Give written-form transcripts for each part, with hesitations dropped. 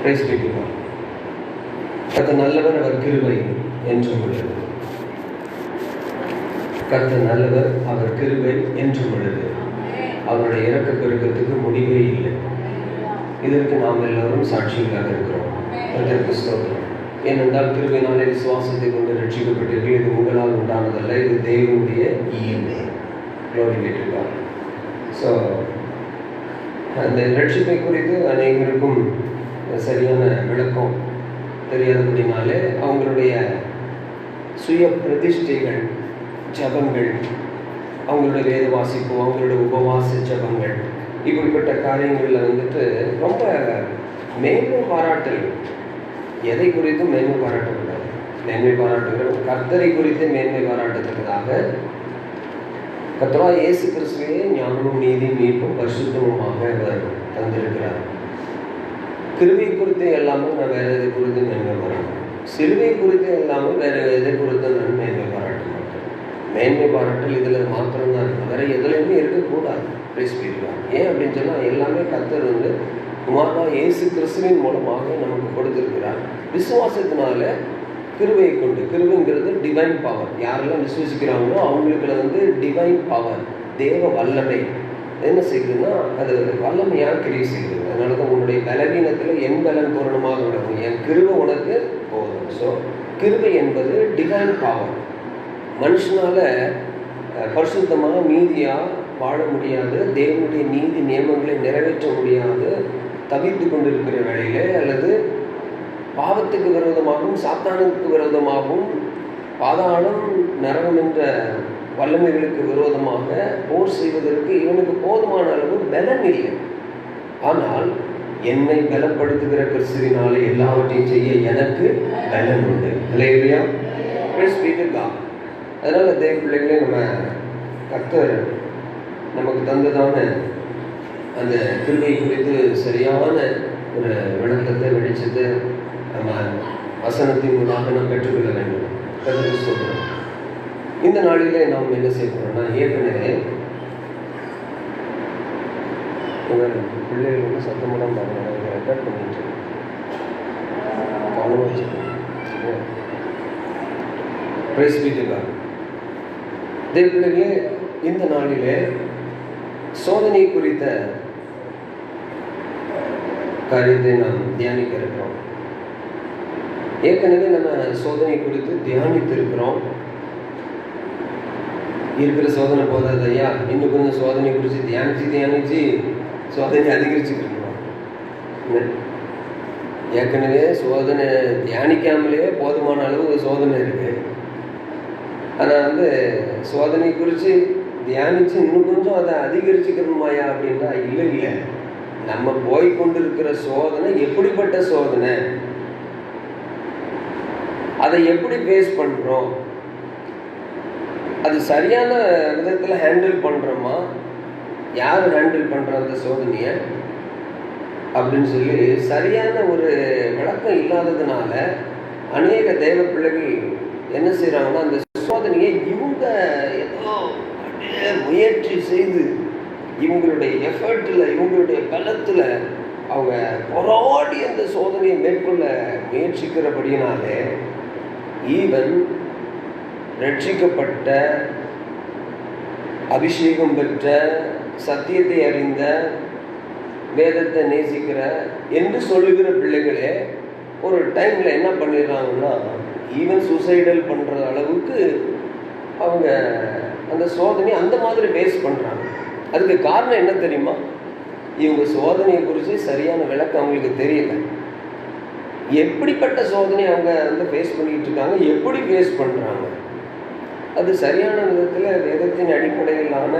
பேசிக்கலாம். கர்த்தர் நல்லவர், அவர் கிருபை என்றும் உள்ளது. கர்த்தர் நல்லவர், அவர் கிருபை என்றும் உள்ளது. அவருடைய இரக்க பெருக்கத்துக்கு முடிவே இல்லை. இதற்கு நாம் எல்லோரும் சாட்சிகளாக இருக்கிறோம். அதற்கு ஸ்தோத்திரம். ஏனென்றால் கிருபையினாலே விசுவாசத்தை கொண்டு ரட்சிக்கப்பட்டீர்கள். இது உங்களால் உண்டானதல்ல, இது தேவனுடைய ஈவு. ஸோ அந்த ரட்சிப்பை குறித்து அனைவருக்கும் சரியான விளக்கம் தெரியாதபடினாலே அவங்களுடைய சுய பிரதிஷ்டைகள், ஜபங்கள், அவங்களுடைய வேத வாசிப்பு, அவங்களுடைய உபவாச ஜபங்கள், இப்படிப்பட்ட காரியங்களில் வந்துட்டு ரொம்ப மேன்மை பாராட்டல். எதை குறித்தும் மேன்மை பாராட்டக்கூடாது. மேன்மை பாராட்டுகள் கர்த்தரை குறித்து மேன்மை பாராட்டத்தக்கதாக கர்த்தராகிய இயேசு கிறிஸ்துவையே ஞானமும் நீதி மீட்பும் பரிசுத்தமுமாக அவர் தந்திருக்கிறார். கிருபை குறித்து எல்லாமே நான் வேற எதை குறித்து மேன்மை பாராட்டேன். சிலுவை குறித்து எல்லாமே வேற எதை குறித்து நான் மேன்மை பாராட்ட மாட்டேன். மேன்மை பாராட்டல் இதில் மாத்திரம்தான் இருக்கணும், வேற எதுலையுமே இருக்கக்கூடாது. ஏன் அப்படின்னு சொன்னால் எல்லாமே கர்த்தர் குமாரனாகிய இயேசு கிறிஸ்துவின் மூலமாக நமக்கு கொடுத்திருக்கிறார். விசுவாசத்தினால கிருபையை கொண்டு, கிருபைங்கிறது டிவைன் பவர். யாரெல்லாம் விசுவசிக்கிறாங்களோ அவங்களுக்கு டிவைன் பவர், தேவ வல்லமை என்ன செய்யுதுன்னா அது வல்லமையாக கிரியை செய்யுது. அதனால தான் உன்னுடைய பலவீனத்தில் என் பலன் பூரணமாக விடணும், என் கிருபை உனக்கு போதும். ஸோ கிருபை என்பது டிவைன் பவர். மனுஷனால பரிசுத்தமாக நீதியாக வாழ முடியாது, தேவனுடைய நீதி நியமங்களை நிறைவேற்ற முடியாது, தவிர்த்து கொண்டிருக்கிற வேளையிலே அல்லது பாவத்துக்கு விரோதமாகவும் சாத்தானுக்கு விரோதமாகவும் பாதாளம் நரகம் என்ற வல்லமைகளுக்கு விரோதமாக போர் செய்வதற்கு இவனுக்கு போதுமான அளவு பலன் இல்லை. ஆனால் என்னை பலப்படுத்துகிற கிறிஸ்துவினாலே எல்லாவற்றையும் செய்ய எனக்கு பலன் உண்டு. இல்லையா? அதனால தேவ பிள்ளைகளே, நம்ம கர்த்தர் நமக்கு தந்ததான அந்த கிருபை குறித்து சரியான ஒரு விளக்கத்தை, வெளிச்சத்தை நம்ம வசனத்தின் மூலமாக நாம் பெற்றுக்கொள்ள வேண்டும். கர்த்தருக்கு ஸ்தோத்திரம். இந்த நாளிலே நாம் என்ன செய்யணும்னா, ஏற்கனவே பிள்ளைகள் சத்தமெல்லாம் பாருங்க, ரெக்கார்ட் பண்ணிட்டு கவனமாக வச்சுக்கோங்க. தேவ பிள்ளைகளே, இந்த நாளிலே சோதனை குறித்த காரியத்தை நாம் தியானிக்க இருக்கிறோம். ஏற்கனவே நம்ம சோதனை குறித்து தியானித்திருக்கிறோம். இருக்கிற சோதனை போதாது ஐயா, இன்னும் கொஞ்சம் சோதனை குறித்து தியானிச்சு சோதனை அதிகரிச்சுக்கிறோம். ஏற்கனவே சோதனை தியானிக்காமலே போதுமான அளவு சோதனை இருக்கு. ஆனால் சோதனை குறித்து தியானிச்சு இன்னும் கொஞ்சம் அதை அதிகரிச்சுக்கணுமாயா அப்படின்னா இல்லை. நம்ம போய் கொண்டிருக்கிற சோதனை எப்படிப்பட்ட சோதனை, அதை எப்படி ஃபேஸ் பண்ணுறோம், அது சரியான விதத்தில் ஹேண்டில் பண்ணுறோமா, யார் ஹேண்டில் பண்ணுற அந்த சோதனையை அப்படின்னு சொல்லி சரியான ஒரு விளக்கம் இல்லாததுனால அநேக தேவ பிள்ளைகள் என்ன செய்கிறாங்கன்னா, அந்த சோதனையை இவங்க ஏதோ முயற்சி செய்து இவங்களுடைய எஃபர்ட்டில், இவங்களுடைய பலத்தில் அவங்க போராடி அந்த சோதனையை மேற்கொள்ள முயற்சிக்கிறபடியினாலே ஈவன் ரட்சிக்கப்பட்ட, அபிஷேகம் பெற்ற, சத்தியத்தை அறிந்த, வேதத்தை நேசிக்கிற என்று சொல்லுகிற பிள்ளைகளே ஒரு டைமில் என்ன பண்ணிடுறாங்கன்னா, ஈவன் சூசைடல் பண்ணுற அளவுக்கு அவங்க அந்த சோதனை அந்த மாதிரி ஃபேஸ் பண்ணுறாங்க. அதுக்கு காரணம் என்ன தெரியுமா? இவங்க சோதனையை குறித்து சரியான விளக்கம் அவங்களுக்கு தெரியல. எப்படிப்பட்ட சோதனை அவங்க ஃபேஸ் பண்ணிக்கிட்டு இருக்காங்க, எப்படி ஃபேஸ் பண்ணுறாங்க, அது சரியான விதத்தில் வேதத்தின் அடிப்படையிலான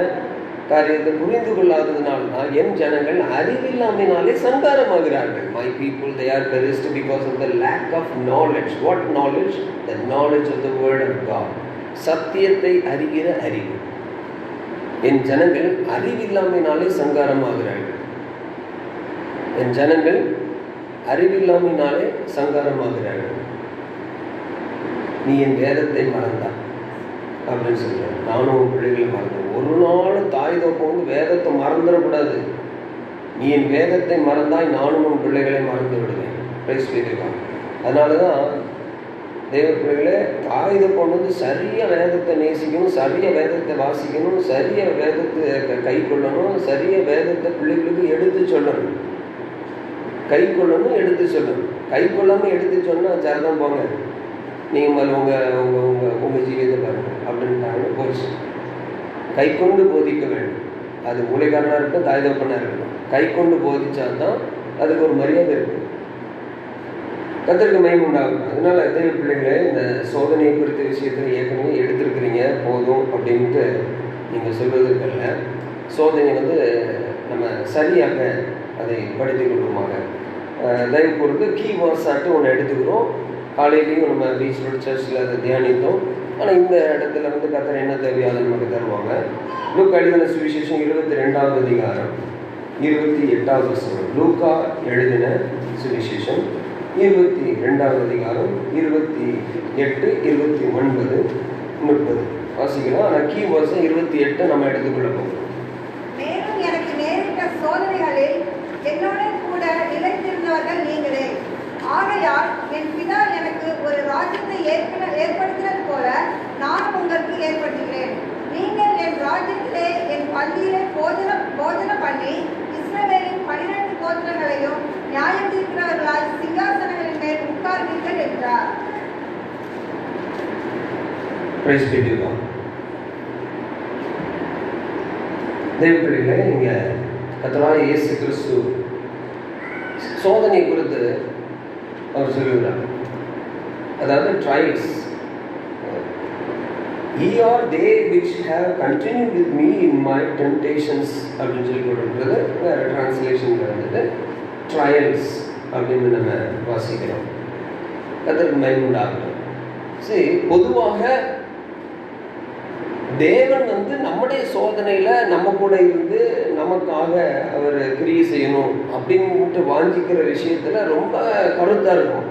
காரியத்தை புரிந்து கொள்ளாததுனால்தான் என் ஜனங்கள் அறிவில்லாமையினாலே சங்காரமாகிறார்கள். My people they are perished because of the lack of knowledge. What knowledge? The knowledge of the word of God. சத்தியத்தை அறிகிற அறிவு. என் ஜனங்கள் அறிவில்லாமையினாலே சங்காரமாகிறார்கள். என் ஜனங்கள் அறிவில்லாமையினாலே சங்காரமாகிறார்கள். நீ என் வேதத்தை மறந்தா அப்படின்னு சொல்றேன். நானும் உன் பிள்ளைகளை மறந்தேன். ஒரு நாள் தாய் தோப்ப வேதத்தை மறந்துடக்கூடாது. நீ என் வேதத்தை மறந்தாய், நானும் உன் பிள்ளைகளை மறந்து விடுவேன். பிரைஸ் பண்ணியிருக்காங்க. அதனால தான் தேவ பிள்ளைகளே, தாயுதை கொண்டு வந்து சரியாக வேதத்தை நேசிக்கணும், சரியாக வேதத்தை வாசிக்கணும், சரியாக வேதத்தை கை கொள்ளணும், சரியாக வேதத்தை பிள்ளைகளுக்கு எடுத்து சொல்லணும். கை கொள்ளணும், எடுத்து சொல்லணும். கை கொள்ளாமல் எடுத்து சொன்னால் சரிதான் போங்க, நீங்கள் மேலே உங்கள் ஜீவியத்தை பாருங்கள் அப்படின்ட்டாங்க, போச்சு. கை கொண்டு போதிக்க வேண்டும். அது மூளைக்காரனாக இருக்கட்டும், தாய் தகப்பனாக இருக்கட்டும், கை கொண்டு போதிச்சாதான் அதுக்கு ஒரு மரியாதை இருக்கும். கர்த்தருக்கு மகிமை உண்டாகும். அதனால தேவ பிள்ளைகளே, இந்த சோதனை குறித்த விஷயத்தில் ஏற்கனவே எடுத்திருக்கிறீங்க போதும் அப்படின்ட்டு நீங்கள் சொல்வதற்கல்ல. சோதனை நம்ம சரியாக அதை படித்துக் கொள்வோமாக. தயவு பொறுத்து கீ வேர்ட்ஸ் ஆட்டு ஒன்று எடுத்துக்கிறோம். காலையிலையும் நம்ம பீச் சர்ச்சில் அதை தியானித்தோம். ஆனால் இந்த இடத்துல கர்த்தர் என்ன தேவையோ அதை நமக்கு தருவாங்க. லூக்கா எழுதின சுவிசேஷம் 22வது அதிகாரம் 28வது வசனம். லூக்கா எழுதின சுவிசேஷம் 22வது அதிகாரம் 28, 29, 30 வாசிக்கலாம். ஆனால் கீ வேர்ட்ஸ் 28 நம்ம எடுத்துக்கொள்ள போகிறோம். மேலும் எனக்கு நேரிட்ட சோதனைகளில் என்னுடன் கூட நிலைத்திருந்தவர்கள் நீங்களே. ஆகையால் என் பிதா எனக்கு ஒரு ராஜ்யத்தை ஏற்படுத்தினது போல நான் உங்களுக்கு ஏற்படுத்துகிறேன். நீங்கள் என் ராஜ்யத்திலே என் பந்தியிலே போஜனம் பண்ணி இஸ்ரவேலின் 12 கோத்திரங்களையும் நியாயம் தீர்க்கிறவர்களால் சிங்காசனங்களின் மேல் உட்கார்வீர்கள் என்றார். தேவப்பிள்ளைகளே, இங்கே கர்த்தராகிய இயேசு கிறிஸ்து சோதனை குறித்து அவர் சொல்லுகிறார். அதாவது trials. Ye are they which have continued with me in my temptations அப்படின்னு சொல்லி கொடுக்கிறது. வேறு டிரான்ஸ்லேஷன் இருந்தது ட்ரையல்ஸ் அப்படின்னு நம்ம வாசிக்கிறோம். கர்த்தருக்கு மகிமை உண்டாகட்டும். சரி, பொதுவாக தேவன் நம்முடைய சோதனையில் நம்ம கூட இருந்து நமக்காக அவர் கிரியை செய்யணும் அப்படின்ட்டு வாஞ்சிக்கிற விஷயத்துல ரொம்ப கருத்தாக இருக்கும்.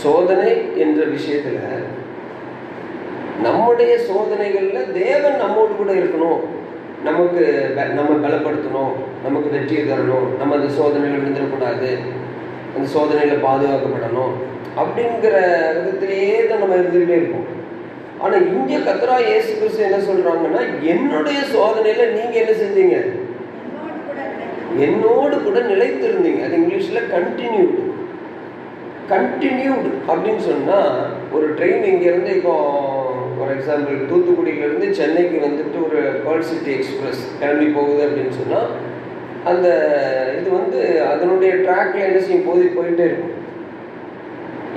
சோதனை என்ற விஷயத்துல நம்முடைய சோதனைகளில் தேவன் நம்மோடு கூட இருக்கணும், நம்ம பலப்படுத்தணும், நமக்கு வெற்றியை தரணும், நம்ம அந்த சோதனையில் விழுந்துடக்கூடாது, அந்த சோதனையில் பாதுகாக்கப்படணும் அப்படிங்கிற விதத்திலேயே தான் நம்ம இருந்துகிட்டே இருக்கோம். ஆனால் இங்கே கர்த்தராகிய இயேசு கிறிஸ்து என்ன சொல்றாங்கன்னா, என்னுடைய சோதனையில் நீங்கள் என்ன செஞ்சீங்க? என்னோடு கூட நிலைத்திருந்தீங்க. அது இங்கிலீஷில் கண்டினியூடு அப்படின்னு சொன்னால், ஒரு ட்ரெயின் இங்கேருந்து இப்போ ஃபார் எக்ஸாம்பிள் தூத்துக்குடியிலேருந்து சென்னைக்கு ஒரு பேர்ல் சிட்டி எக்ஸ்பிரஸ் கிளம்பி போகுது அப்படின்னு சொன்னால், அந்த இது அதனுடைய ட்ராக்ல என்ன செய்யும், போயிட்டே இருக்கும்.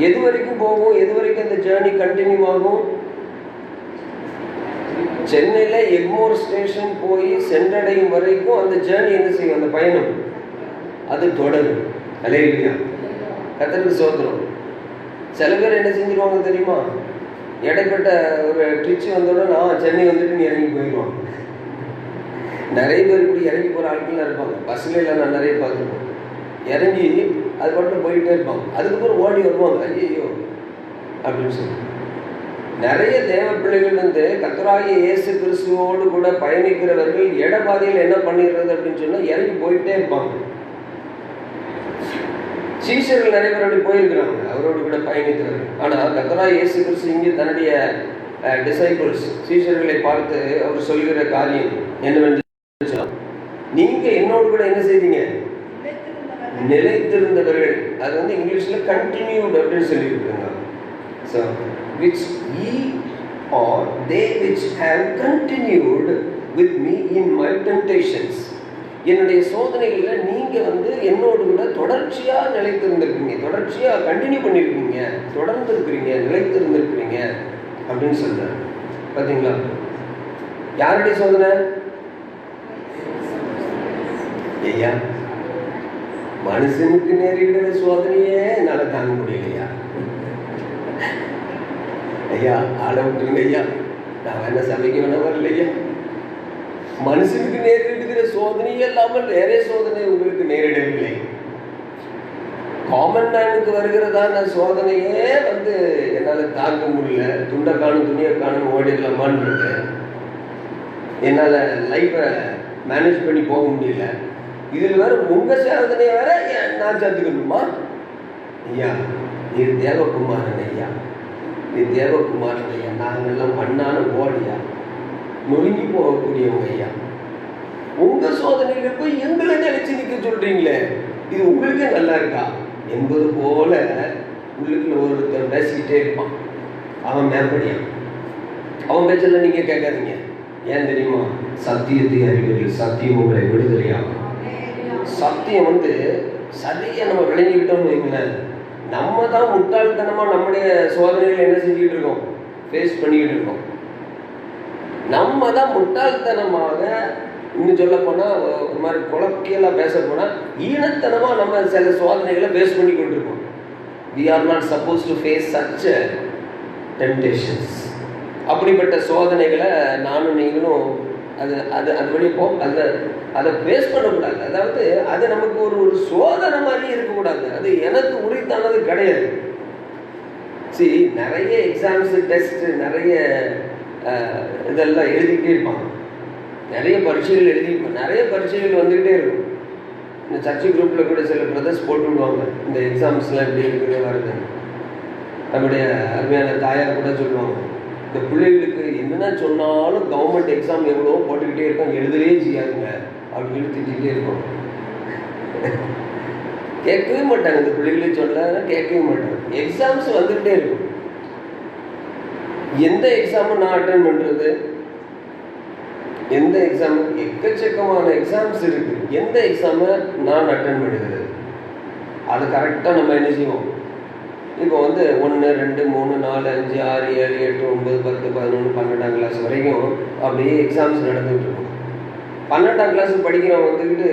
எது வரைக்கும் போகும், எது வரைக்கும் அந்த ஜேர்னி கண்டினியூ ஆகும்? சென்னையில் எக்மோர் ஸ்டேஷன் போய் சென்றடையும் வரைக்கும் அந்த ஜேர்னி என்ன செய்யும், அந்த பயணம் அது தொடரும். அல்லேலூயா, கர்த்தருக்கு ஸ்தோத்திரம். சில பேர் என்ன செஞ்சிருவாங்க தெரியுமா, இடைப்பட்ட ஒரு ட்ரிச்சு வந்தோடனே சென்னை நீ இறங்கி போயிடுவாங்க. நிறைய பேர் இப்படி இறங்கி போகிற ஆட்கள்லாம் இருப்பாங்க. பஸ்ஸில் இல்லை, நான் நிறைய பார்த்துருப்போம். இறங்கி அது மட்டும் போயிட்டே இருப்பாங்க. அதுக்கப்புறம் ஓடி வருவாங்க, ஐயோ அப்படின்னு சொல்லி. நிறைய தேவ பிள்ளைகள் கர்த்தராகிய இயேசு கிறிஸ்துவோடு கூட பயணிக்கிறவர்கள் இடப்பாதையில் என்ன பண்ணிடுறது அப்படின்னு சொன்னால் இறங்கி போயிட்டே இருப்பாங்க. சீஷர்கள் நிறைய பேர் அப்படி போயிருக்கிறாங்க, அவரோடு கூட பயணித்தவர்கள். ஆனால் கர்த்தராகிய இயேசு கிறிஸ்து இங்கே தன்னுடைய டிசைபிள்ஸ் சீஷர்களை பார்த்து அவர் சொல்கிற காரியம் என்னவென்று சொன்னார், நீங்க என்னோடு கூட என்ன செய்தீங்க? நிலைத்திருந்தவர்கள். அது இங்கிலீஷில் கண்டினியூட் அப்படின்னு சொல்லியிருக்காங்க. So which ye are they which have continued with me in my temptations. என்னுடைய சோதனைகளில் நீங்கள் என்னோடு கூட தொடர்ச்சியாக நிலைத்திருந்திருக்கீங்க, தொடர்ச்சியாக கண்டினியூ பண்ணியிருக்கீங்க, தொடர்ந்து இருக்கிறீங்க, நிலைத்திருந்திருக்கிறீங்க அப்படின்னு சொல்கிறார். பார்த்தீங்களா? யாருடைய சோதனை? ஐயா, மனுஷனுக்கு நேரிடுற சோதனையே என்னால் தாங்க முடியலையா? ஐயா, ஆளை விட்டுருங்க ஐயா, நான் என்ன சமைக்க வேணா வரலையா? மனுஷனுக்கு நேரிடுகிற சோதனையே இல்லாமல் வேற சோதனை உங்களுக்கு நேரிடவில்லை. காமன் மேனுக்கு வருகிறதான சோதனையே என்னால் தாங்க முடியல. துண்டை காணும் துணியை காணும் ஓடிடலாமான்னு இருக்கு. என்னால் லைஃப்பை மேனேஜ் பண்ணி போக முடியல. இதில் வேற உங்கள் சோதனையை வேற நான் சேர்த்துக்கணுமா? ஐயா நீ தேவகுமாரன் ஐயா, நீ தேவகுமாரன் ஐயா, நாங்கள்லாம் மண்ணான ஓடியா நொறுங்கி போகக்கூடியவங்க ஐயா, உங்க சோதனையில போய் எங்களை நினைச்சு நிக்க சொல்றீங்களே, இது உங்களுக்கே நல்லா இருக்கா என்பது போல உள்ளுக்குள்ள ஒருத்தர் பேசிக்கிட்டே இருப்பான். அவன் மேம்படியான். அவன் பேச்செல்லாம் நீங்க கேட்காதீங்க. ஏன் தெரியுமா? சத்தியத்தை அறிவீர்கள், சத்தியம் உங்களை விடுதலையாகும். சத்தியம் சரியா நம்ம விளங்கிக்கிட்டோம்னு வைங்களேன், நம்ம தான் முட்டாள்தனமா நம்முடைய சோதனைகள் என்ன செஞ்சுக்கிட்டு இருக்கோம், ஃபேஸ் பண்ணிக்கிட்டு இருக்கோம். நம்ம தான் முட்டாள்தனமாக, இன்னும் சொல்ல போனா ஒரு மாதிரி குழப்பியெல்லாம் பேச போனா ஈனத்தனமா நம்ம சில சோதனைகளை ஃபேஸ் பண்ணி கொண்டிருக்கோம். we are not supposed to face such temptations. அப்படிப்பட்ட சோதனைகளை நானும் நீங்களும் அது வெளியே அதை ஃபேஸ் பண்ணக்கூடாது. அதாவது அது நமக்கு ஒரு சோதனை மாதிரி இருக்கக்கூடாது. அது எனக்கு உரித்தானது கிடையாது. சரி, நிறைய எக்ஸாம்ஸ் டெஸ்ட் நிறைய இதெல்லாம் எழுதிக்கிட்டே இருப்பாங்க, நிறைய பரீட்சைகள் எழுதிருப்பாங்க, நிறைய பரீட்சைகள் வந்துக்கிட்டே இருக்கும். இந்த சர்ச்சை குரூப்பில் கூட சில பிரதர்ஸ் போட்டு விடுவாங்க, இந்த எக்ஸாம்ஸ்லாம் எப்படி இருக்குது வருது. நம்முடைய அருமையான தாயார் கூட சொல்லுவாங்க, இந்த பிள்ளைகளுக்கு என்னென்ன சொன்னாலும் கவர்மெண்ட் எக்ஸாம் எவ்வளோ போட்டுக்கிட்டே இருக்கோம், எழுதவே செய்யாதுங்க அப்படின்னு திட்டிகிட்டே இருக்கோம். கேட்கவே மாட்டாங்க, இந்த பிள்ளைகளே சொல்ல கேட்கவே மாட்டாங்க. எக்ஸாம்ஸ் வந்துக்கிட்டே இருக்கும். எந்த எக்ஸாமும் நான் அட்டன் பண்ணுறது, எந்த எக்ஸாம், எக்கச்சக்கமான எக்ஸாம்ஸ் இருக்கு, எந்த எக்ஸாமை நான் அட்டன் பண்ணுகிறது, அது கரெக்டாக நம்ம என்ன செய்வோம். இப்போ 1, 2, 3, 4, 5, 6, 7, 8, 9, 10, 11, 12ஆம் கிளாஸ் வரைக்கும் அப்படியே எக்ஸாம்ஸ் நடந்துகிட்டு இருக்கும். 12ஆம் கிளாஸ் படிக்கிறவங்க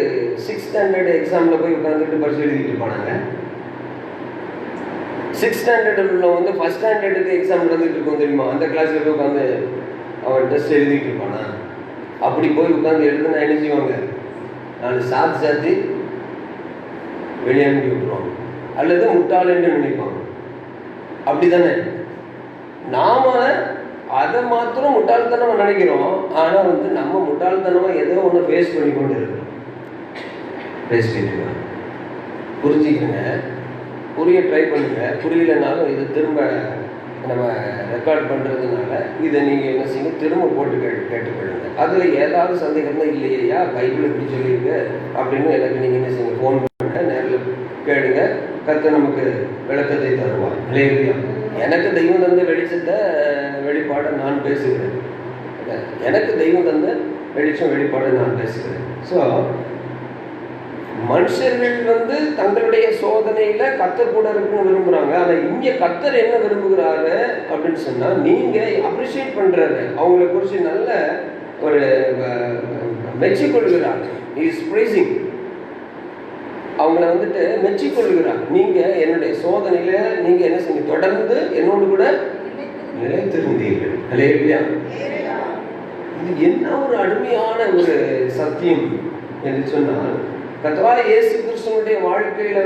6th ஸ்டாண்டர்ட் எக்ஸாமில் போய் உட்காந்துட்டு பரிசு எழுதிட்டு இருப்பானாங்க. 6th ஸ்டாண்டர்டில் உள்ள ஃபர்ஸ்ட் ஸ்டாண்டர்டுக்கு எக்ஸாம் நடந்துகிட்டு இருக்கும் தெரியுமா, அந்த கிளாஸில் போய் உட்காந்து அவன் டெஸ்ட் எழுதிட்டு இருப்பானா. அப்படி போய் உட்காந்து எழுதுனா என்ன செய்வாங்க, நான் சாத்தி வெளியே அனுப்பி விட்டுருவாங்க, அல்லது முட்டாளன்னு நினைப்பாங்க. அப்படித்தானே? நாம அதை மாத்திரம் முட்டாள்தனமா நினைக்கிறோம். ஆனா நம்ம முட்டாள்தனமா ஏதோ ஒன்று ஃபேஸ் பண்ணி கொண்டு இருக்கோம். ஃபேஸ் பண்ணிக்கலாம். புரிஞ்சுக்கங்க, புரிய ட்ரை பண்ணுங்க. புரியலனாலும் இதை திரும்ப நம்ம ரெக்கார்ட் பண்ணுறதுனால இதை நீங்கள் என்ன செய்யுங்க, திரும்ப போட்டு கேட்டுக்கொள்ளுங்க. அதில் ஏதாவது சந்தேகம் தான் இல்லையா, பைபிள் எப்படி சொல்லியிருக்கு அப்படின்னு எனக்கு நீங்கள் என்ன செய்யுங்க, ஃபோன் பண்ணுங்க, நேரில் கேளுங்க. கர்த்தர் நமக்கு விளக்கத்தை தருவார். இல்லையா? எனக்கு தெய்வம் தந்த வெளிச்சத்தை வெளிப்பாடை நான் பேசுகிறேன். எனக்கு தெய்வம் தந்த வெளிப்பாடை நான் பேசுகிறேன். ஸோ மனுஷர்கள் தங்களுடைய சோதனையில கர்த்தர் கூட இருக்குன்னு விரும்புறாங்க. ஆனா இங்க கர்த்தர் என்ன விரும்புகிறாரு அப்படின்னு சொன்னா, நீங்க அப்ரிஷியேட் பண்றாரு, அவங்களை குறிச்சு நல்ல ஒரு மெச்சிக்கொள்கிறார். இஸ் பிரைசிங், அவங்கள மெச்சிக்கொள்கிறார். நீங்க என்னுடைய சோதனையில நீங்க என்ன செஞ்சு தொடர்ந்து என்னோடு கூட நிலைத்திருந்தீர்கள். அல்லேலூயா. இது என்ன ஒரு அருமையான ஒரு சத்தியம் என்று சொன்னால், கர்த்தராகிய இயேசு கிறிஸ்துவினுடைய வாழ்க்கையில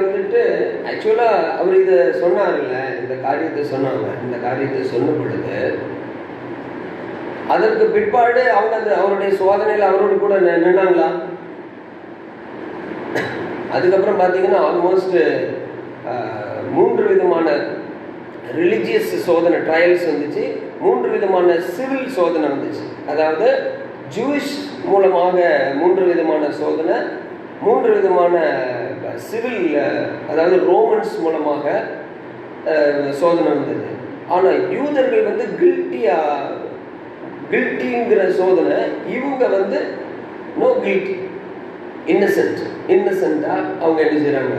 ஆக்சுவலா அவர் இதை சொன்னார்ல, இந்த காரியத்தை சொன்னாங்க. இந்த காரியத்தை சொன்ன பொழுது அதற்கு பிற்பாடு அவங்க அவருடைய சோதனையில அவரோடு கூட நின்னாங்களா? அதுக்கப்புறம் பார்த்தீங்கன்னா ஆல்மோஸ்ட் 3 விதமான ரிலிஜியஸ் சோதனை ட்ரையல்ஸ் வந்துச்சு, 3 விதமான சிவில் சோதனை வந்துச்சு. அதாவது ஜூயிஷ் மூலமாக 3 விதமான சோதனை, 3 விதமான சிவில், அதாவது ரோமன்ஸ் மூலமாக சோதனை வந்தது. ஆனால் யூதர்கள் கில்ட்டிங்கிற சோதனை, இவங்க நோ கில்ட்டி, இன்னசென்ட்டா அவங்க என்ன செய்யறாங்க,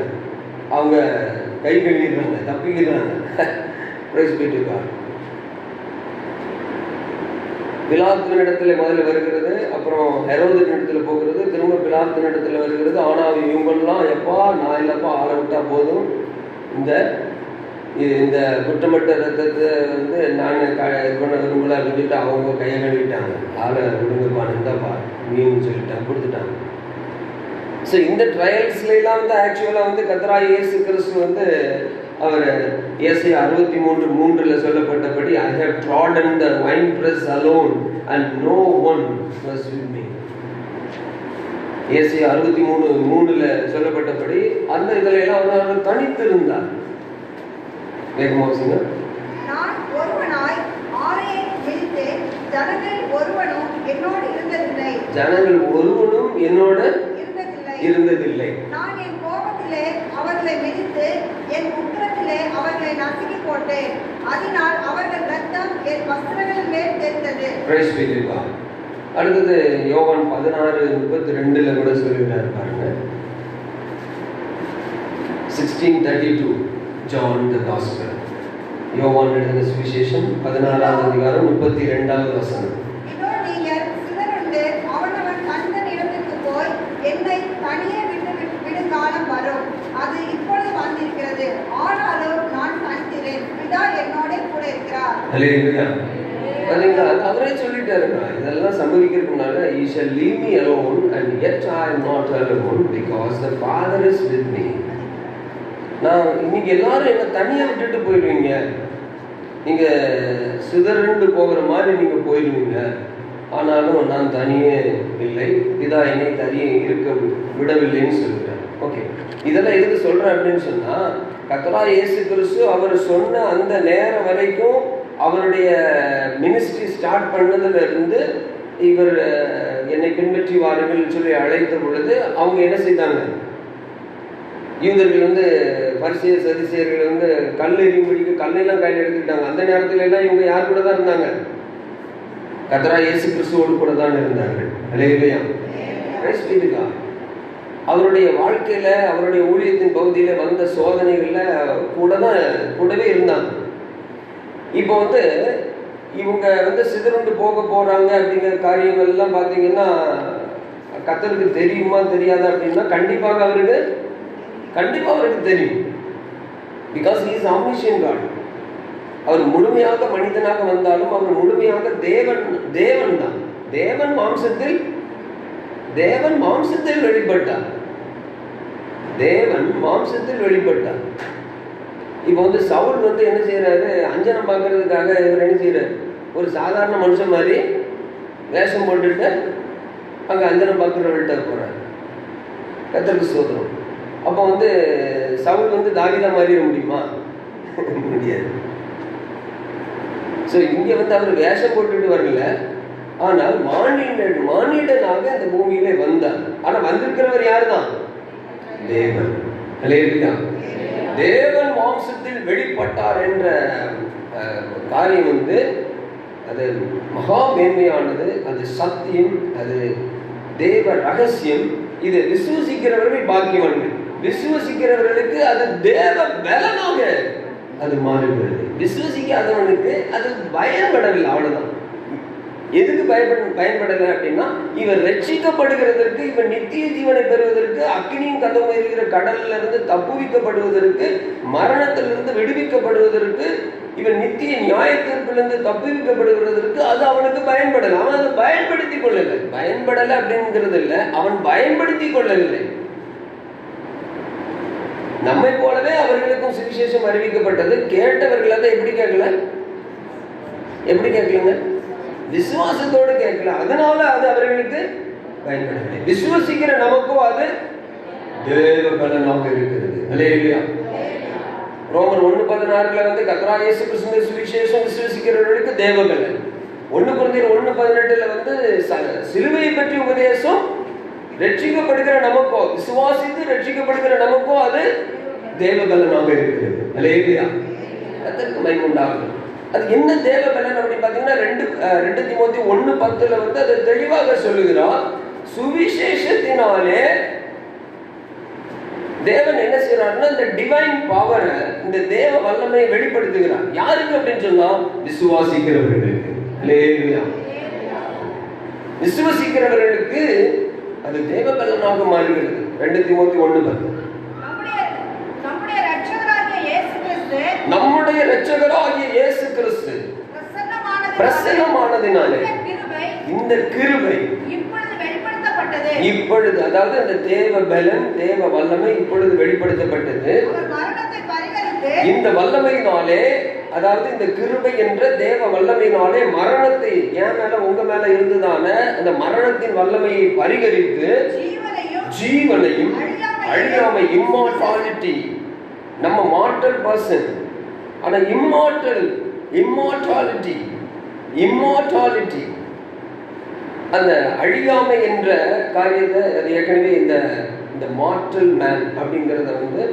அவங்க கை கழுவிடுறாங்க, தப்பிக்கிறாங்க. பிலாத்தினிடத்துல முதல்ல வருகிறது, அப்புறம் ஹெரோதினிடத்துல போகிறது, திரும்ப பிலாத்தினிடத்துல வருகிறது. ஆனா இவங்கெல்லாம் எப்பா நான் இல்லப்பா, ஆளை விட்டா போதும், இந்த குற்றமற்ற ரத்தத்தை நான் இது பண்ண விரும்பல சொல்லிட்டு அவங்க கையை கழுவிட்டாங்க. ஆளை விடுங்கப்பா, இருந்தாப்பா மீன் சொல்லிட்டாங்க, கொடுத்துட்டாங்க. ஸோ இந்த ட்ரையல்ஸ்லாம் ஆக்சுவலாக கர்த்தராகிய இயேசு கிறிஸ்து அவர் ஏசாயா 63:3 சொல்லப்பட்டபடி, I have trodden the winepress alone and no one was with me. ஏசாயா 63:3 சொல்லப்பட்டபடி அந்த இதில் எல்லாம் அவர் தனித்திருந்தார். வேகமாக நான் ஒருவனாய் ஆலையை மிதித்தேன், ஜனங்கள் ஒருவனும் என்னோடு இருந்ததில்லை. ஜனங்கள் ஒருவனும் என்னோட இருந்ததில்லை. நான் என் கோபத்திலே அவர்களை மிதித்து என் உக்கிரத்திலே அவர்களை நசுக்கி போட்டேன். அதனால் அவர்கள் ரத்தம் என் வஸ்திரங்கள் மேல் தெரிந்தது. Praise be to God. அடுத்தது யோவான் 16:32 கூட சொல்லிட்டாரு பாருங்க. 16:32 ஜான் தி காஸ்பல். யோவான் எழுதின சுவிசேஷம் 16ஆம் அதிகாரம் 32வது வசனம். இதோ நீங்கள் சிதறுண்டு அவனவன் தன் இடத்திற்கு போய் என்னை தனியே விடும் காலம் வரும், அது இப்பொழுது வந்திருக்கிறது. ஆனாலும் நான் தனித்திறேன், பிதா என்னோட கூட இருக்கிறார். ஹல்லேலூயா. பாத்தீங்களா, அவரே சொல்லிட்டாருங்க, இதெல்லாம் சம்பவிக்கிறதுனால he shall leave me alone and yet I am not alone because the Father is with me. நான் இன்னைக்கு எல்லாரும் என்ன தனியா விட்டுட்டு போயிடுவீங்க, நீங்க சிதறண்டு போகிற மாதிரி நீங்க போயிடுவீங்க, ஆனாலும் நான் தனியே இல்லை, பிதா என்னை தனியே இருக்க விடவில்லைன்னு சொல்லிட்டார். ஓகே, இதெல்லாம் எதுக்கு சொல்றேன் அப்படின்னு சொன்னா, கர்த்தராகிய இயேசு கிறிஸ்து அவர் சொன்ன அந்த நேரம் வரைக்கும் அவருடைய மினிஸ்ட்ரி ஸ்டார்ட் பண்ணதுல இருந்து இவர் என்னை பின்பற்றி வாருங்கள் சொல்லி அழைத்த பொழுது அவங்க என்ன செய்தாங்க? யூதர்கள் பரிசேயர் சதுசேயர்கள் கல் எறியும்படிக்கு கல்லெல்லாம் கையில் எடுத்துக்கிட்டாங்க. அந்த நேரத்துல எல்லாம் இவங்க யார் கூட தான் இருந்தாங்க? கர்த்தராகிய இயேசு கிறிஸ்துவோடு கூட தான் இருந்தார்கள். ஹல்லேலூயா. Praise be to God. அவருடைய வாழ்க்கையில அவருடைய ஊழியத்தின் பகுதியில வந்த சோதனைகள்ல கூடவே இருந்தாங்க. இப்போ இவங்க சிதறுண்டு போக போறாங்க அப்படிங்கிற காரியங்கள் எல்லாம் பார்த்தீங்கன்னா கர்த்தருக்கு தெரியுமா தெரியாதா அப்படின்னா கண்டிப்பாக அவருக்கு தெரியும். Because he is omniscient God. அவர் முழுமையாக மனிதனாக வந்தாலும் அவர் முழுமையாக தேவன் தான். தேவன் மாம்சத்தில் வெளிப்பட்டார். இப்போ சவுல் என்ன செய்யறாரு? அஞ்சனம் பார்க்கறதுக்காக இவர் என்ன செய்யறாரு? ஒரு சாதாரண மனுஷன் மாதிரி வேஷம் போட்டுட்டு அங்க அஞ்சனம் பார்க்கிறவர்கிட்ட போறாரு. கர்த்தருக்கு ஸ்தோத்திரம். அப்போ சவுல் தாவீதா மாறிட முடியுமா? முடியாது. ஸோ இங்க அவர் வேஷம் போட்டுட்டு வரல, ஆனால் மானிடனாக இந்த பூமியிலே வந்தார். ஆனா வந்திருக்கிறவர் யாரு தான்? தேவன். ஹல்லேலூயா. தேவன் மாம்சத்தில் வெளிப்பட்டார் என்ற காரியம் அது மகா மேன்மையானது, அது சத்தியம், அது தேவ ரகசியம். இதை விசுவசிக்கிறவர்கள் பாக்கியவான்கள். விசுவசிக்கிறவர்களுக்கு அது தேவ பலனாக அது மாறுகிறது. விசுவசிக்காதவனுக்கு அது பயன்படவில்லை, அவ்வளவுதான். எதுக்கு பயன்படலை அப்படின்னா, இவர் ரட்சிக்கப்படுகிறதற்கு, இவர் நித்திய ஜீவனை பெறுவதற்கு, அக்கினியும் கதவும் இருக்கிற கடல்ல இருந்து தப்புவிக்கப்படுவதற்கு, மரணத்திலிருந்து விடுவிக்கப்படுவதற்கு, இவன் நித்திய நியாய தீர்ப்பிலிருந்து தப்புவிக்கப்படுகிறதற்கு அது அவனுக்கு பயன்படலை. அவன் அதை பயன்படுத்தி கொள்ளலை. பயன்படலை அப்படிங்கிறது இல்லை, அவன் பயன்படுத்தி கொள்ளவில்லை. நம்மை போலவே அவர்களுக்கும் சுவிசேஷம் அறிவிக்கப்பட்டது. கேட்டவர்கள் அதை எப்படி கேட்கலங்க? விசுவாசத்தோடு கேட்கல. அதனால அது அவர்களுக்கு பயன்படவில்லை. விசுவாசிக்கிற நமக்கும் அது தேவ பலனாக இருக்கிறது. ஹல்லேலூயா. ரோமர் 1:16 கர்த்தராகிய இயேசு கிறிஸ்துவின் சுவிசேஷம் விசுவாசிக்கிறவர்களுக்கு தேவ பலன். 1 கொரிந்தியர் 1:18 சிலுவையை பற்றி உபதேசம் ரட்சிக்கப்படுகிற நமக்கோ, விசுவாசித்து ரட்சிக்கப்படுகிற நமக்கோ அது தேவ பலனாக இருக்கிறது. ஹல்லேலூயா. கர்த்தருக்கு மகிமை உண்டாகட்டும். அது என்ன தேவ பலன் அப்படின்னு பார்த்தீங்கன்னா 2 தீமோத்தேயு 1:10 அது தெளிவாக சொல்லுகிறார். சுவிசேஷத்தினாலே தேவன் என்ன செய்யறாருன்னா இந்த டிவைன் பவரை, இந்த தேவ வல்லமையை வெளிப்படுத்துகிறார். யாருக்கு அப்படின்னு சொன்னா விசுவாசிக்கிறவர்களுக்கு. ஹல்லேலூயா. விசுவாசிக்கிறவர்களுக்கு அது தேவ பலனாக மாறுகிறது. 2 தீமோத்தேயு 1:10. நம்முடைய இரட்சகராகிய இயேசு கிறிஸ்து பிரசன்னமானதினாலே இந்த கிருபை இப்பொழுது, அதாவது அந்த தேவ பலன், தேவ வல்லமை இப்பொழுது வெளிப்படுத்தப்பட்டது. இந்த வல்லமையினாலே, அதாவது இந்த கிருபை என்ற தேவ வல்லமையினாலே மரணத்தை, என் மேல உங்க மேல இருந்ததான அந்த மரணத்தின் வல்லமையை பரிகரித்து ஜீவனையும் அழியாமை, இம்மார்டாலிட்டி, நம்ம மார்டல் பர்சன், ஆனா இம்மார்டாலிட்டி அந்த அழியாமை என்ற காரியத்தை அது ஏற்கனவே இந்த மார்டல் மேன் அப்படிங்கிறத வந்து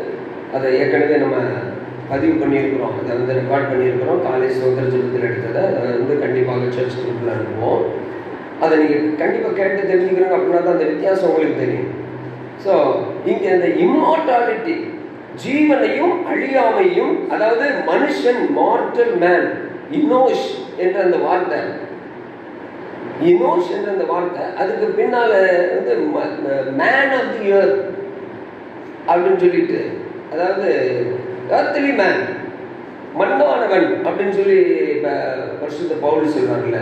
அதை ஏற்கனவே நம்ம பதிவு பண்ணியிருக்கிறோம், அதை வந்து ரெக்கார்ட் பண்ணியிருக்கிறோம். காலை சோதர ஜபத்தில் எடுத்ததை அதை வந்து கண்டிப்பாக சர்ச் குரூப்பில் அனுப்புவோம். அதை நீங்கள் கண்டிப்பாக கேட்டு தெரிஞ்சுக்கிறோங்க, அப்படின்னா தான் அந்த வித்தியாசம் உங்களுக்கு தெரியும். ஸோ இங்கே இந்த இம்மார்டாலிட்டி, ஜீவனையும் அழியாமையும், அதாவது மனுஷன், மார்டல் மேன், இனோஷ் என்ற அந்த வார்த்தை, இனோஷ் என்ற அந்த வார்த்தை அதுக்கு பின்னால வந்து மேன் ஆஃப் தி எர்த் அப்படின்னு சொல்லிட்டு, அதாவது earthly man, மண்ணானவன் அப்படின்னு சொல்லி பரிசுத்த பவுல் சொல்றாங்கல்ல.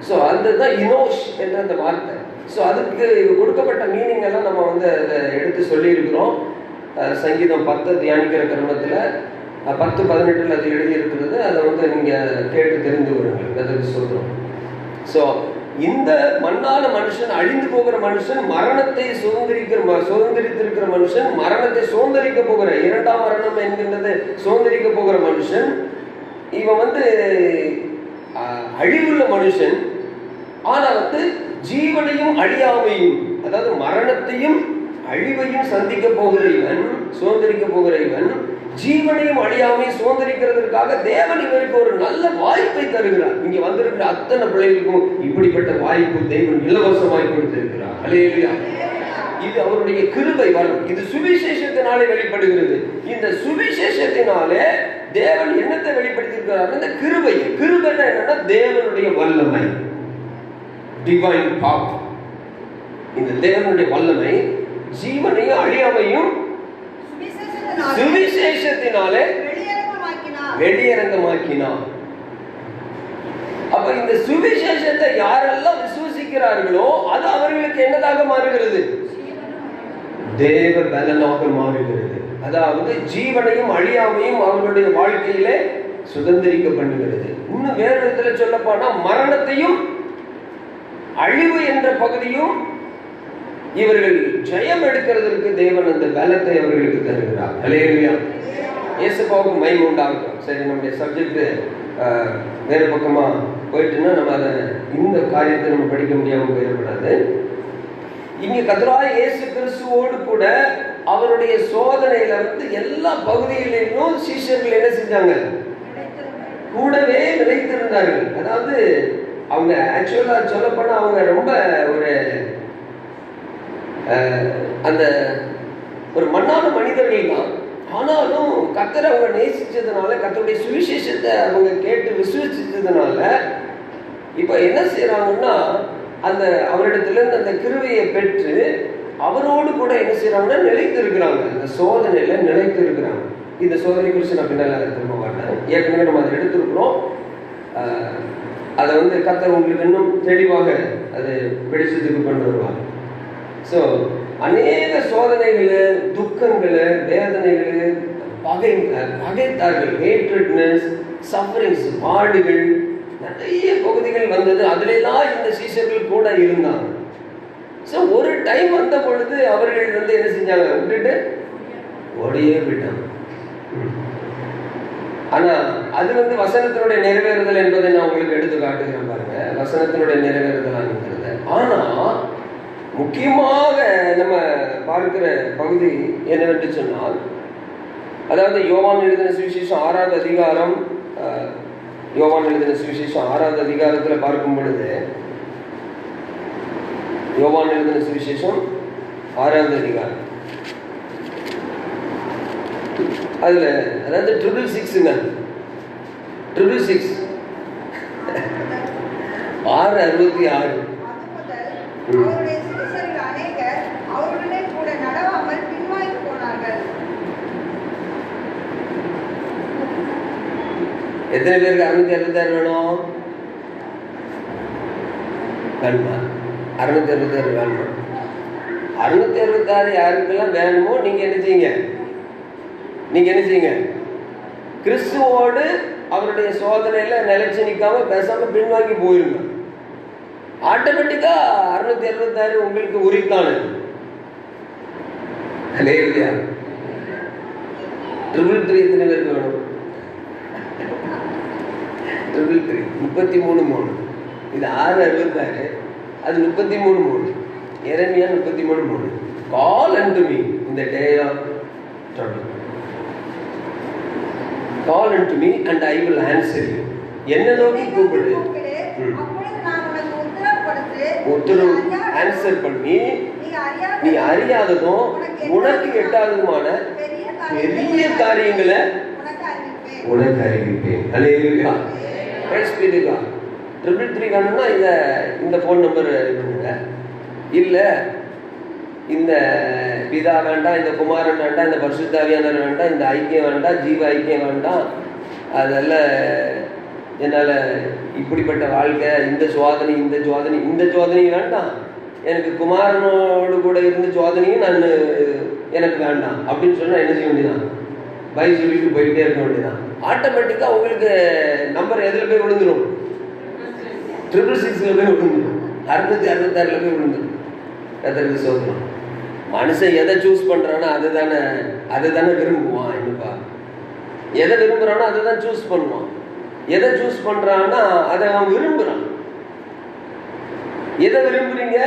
ஸோ அதுதான் இனோஷ் என்ற அந்த வார்த்தை. ஸோ அதுக்கு கொடுக்கப்பட்ட மீனிங் எல்லாம் நம்ம வந்து அதை எடுத்து சொல்லியிருக்கிறோம். சங்கீதம் 10 தியானிக்கிற கிரமத்தில் 10:18 அது எழுதியிருக்கிறது. அதை வந்து நீங்கள் கேட்டு தெரிந்து வருங்கள், அதுக்கு சொல்கிறோம். ஸோ இந்த மண்ணான மனுஷன், அழிந்து போகிற மனுஷன், மரணத்தை சுதந்திரித்திருக்கிற மனுஷன், மரணத்தை சுதந்திரிக்க போகிற, இரண்டாம் மரணம் என்கின்றது சுதந்திரிக்க போகிற மனுஷன், இவன் வந்து அழிவுள்ள மனுஷன். ஆனா வந்து ஜீவனையும் அழியாமையும், அதாவது மரணத்தையும் அழிவையும் சந்திக்க போகிற இவன், சுதந்திரிக்க போகிற இவன், ஜீவனையும் அழியாமையும் சுதந்திரிக்கிறதுக்காக தேவன் இவருக்கு ஒரு நல்ல வாய்ப்பை தருகிறார். இங்க வந்திருக்கிற அத்தனை பிள்ளைகளுக்கும் இப்படிப்பட்ட வாய்ப்பு தேவன் இலவசமாய் கொடுத்திருக்கிறார். அல்லேலூயா. இது அவருடைய கிருபை வரம். இது சுவிசேஷத்தினாலே வெளிப்படுகிறது. இந்த சுவிசேஷத்தினாலே தேவன் என்னத்தை வெளிப்படுத்தியிருக்கிறார்? இந்த கிருபை. கிருபைன்னா என்னன்னா தேவனுடைய வல்லமை, டிவைன் பவர். இந்த தேவனுடைய வல்லமை ஜீவனையும் அழியாமையும் சுவிசேஷத்தினாலே வெளியரங்கமாக்கினார். அப்ப இந்த சுவிசேஷத்தை யாரெல்லாம் விசுவசிக்கிறார்களோ அது அவர்களுக்கு என்னதாக மாறுகிறது? தேவ பலனாக மாறுகிறது. அதாவது ஜீவனையும் அழியாமையும் அவர்களுடைய வாழ்க்கையிலே சுதந்திரிக்க பண்ணுகிறது. இன்னும் வேறு விதத்துல சொல்ல போனா மரணத்தையும் அழிவு என்ற பகுதியும் இவர்கள் ஜெயம் எடுக்கிறதற்கு தேவன் அந்த பலத்தை அவர்களுக்கு தருகிறார். அல்லேலூயா. இயேசுவுக்கு மகிமை உண்டாகட்டும். சரி, நம்முடைய சப்ஜெக்ட் வேறு பக்கமா போயிட்டுன்னா நம்ம அதை இந்த காரியத்தை நம்ம படிக்க முடியாமல் போயிடக்கூடாது. இங்க கர்த்தராகிய இயேசு கிறிஸ்துவோடு கூட அவருடைய சோதனையில வந்து எல்லா பகுதிகளிலும் சீஷர்கள் என்ன செஞ்சாங்க? கூடவே நிலைத்திருந்தார்கள். அதாவது அவங்க ஆக்சுவலா சொல்லப்போனா அவங்க ரொம்ப ஒரு அந்த ஒரு மண்ணான மனிதர்கள் தான். ஆனாலும் கர்த்தரை அவங்க நேசிச்சதுனால, கர்த்தருடைய சுவிசேஷத்தை அவங்க கேட்டு விசுவசிச்சதுனால இப்போ என்ன செய்யறாங்கன்னா அந்த அவரிடத்திலிருந்து அந்த கிருபையை பெற்று அவரோடு கூட என்ன செய்யறாங்கன்னா நிலைத்து இருக்கிறாங்க. அந்த சோதனையில நிலைத்து இருக்கிறாங்க. இந்த சோதனை குறித்து நான் பின்னால திரும்ப மாட்டேன். ஏற்கனவே நம்ம அதை எடுத்திருக்கிறோம். அதை வந்து கர்த்தர் உங்களுக்கு இன்னும் தெளிவாக அது வெளிச்சத்துக்கு கொண்டு வருவாங்க. ஸோ அநேக சோதனைகள், துக்கங்கள், வேதனைகள், பகைத்தார்கள், ஹேட்ரட்னஸ், சஃபரிங்ஸ், பாடுகள், நிறைய பகுதிகள் வந்தது. அதுலாம் இந்த சீஷர்கள் கூட இருந்தாங்க. ஸோ ஒரு டைம் வந்த பொழுது அவர்கள் வந்து என்ன செஞ்சாங்க? விட்டுட்டு ஓடியே போயிட்டாங்க. ஆனா அது வந்து வசனத்தினுடைய நிறைவேறுதல் என்பதை நான் உங்களுக்கு எடுத்து காட்டுகிறேன் பாருங்க. வசனத்தினுடைய நிறைவேறுதலாங்கிறது. ஆனா முக்கியமாக நம்ம பார்க்கிற பகுதி என்னவென்று சொன்னால், அதாவது யோவான் எழுதின சுவிசேஷம் 6வது அதிகாரம், யோவான் எழுதின சுவிசேஷம் 6வது அதிகாரத்தில் பார்க்கும் பொழுது, யோவான் எழுதின சுவிசேஷம் 6வது அதிகாரம், அதுல அதாவது 666 666 எத்தனை பேருக்கு 666 வேணும்? வேணுமா? 666 வேணுமா? 666 யாருக்கெல்லாம் வேணுமோ நீங்க என்ன செய்யுங்க? கிறிஸ்துவோடு அவருடைய சோதனையில நிலைச்சு நிற்காம பேசாம பின்வாங்கி போயிருங்க. ஆட்டோமேட்டிக்கா 666 உங்களுக்கு உரித்தானது. இல்லையா? 333 எத்தனை பேருக்கு வேணும்? 33:3. இது 6:66. அது 33:3. எரேமியா 33:3. Call unto me in the day of trouble. Call unto me and I will answer you. என்ன நோக்கி கூப்பிடு, உத்தரவு ஆன்சர் பண்ணி நீ அறியாததும் உனக்கு எட்டாததுமான பெரிய காரியங்களை உனக்கு அறிவிப்பேன். அல்லேலூயா. Praise be to God. 333 வேணும்னா இந்த ஃபோன் நம்பர் பண்ணுங்க. இல்லை இந்த பிதா வேண்டாம், இந்த குமாரன் வேண்டாம், இந்த பரிசுத்த ஆவியானவர் வேண்டாம், இந்த ஐக்கியம் வேண்டாம், ஜீவ ஐக்கியம் வேண்டாம், அதெல்லாம் என்னால் இப்படிப்பட்ட வாழ்க்கை, இந்த சோதனை வேண்டாம், எனக்கு குமாரனோடு கூட இருந்த சோதனையும் எனக்கு வேண்டாம் அப்படின்னு சொன்னால் என்ன செய்ய வேண்டியதான்? பை சொல்லிட்டு போயிட்டே இருக்க வேண்டியதான். ஆட்டோமேட்டிக்காக உங்களுக்கு நம்பர் எதில் போய் விழுந்துடும்? 666 போய் விழுந்துடும். 666 போய் விழுந்துடும். கர்த்தருக்கு ஸ்தோத்திரம். மனுஷன் எதை சூஸ் பண்ணுறானோ அதை தானே விரும்புவான். என்னப்பா எதை விரும்புகிறானோ அதை தான் சூஸ் பண்ணுவான். எதை சூஸ் பண்ணுறான்னா அதை அவன் விரும்புகிறான். எதை விரும்புறீங்க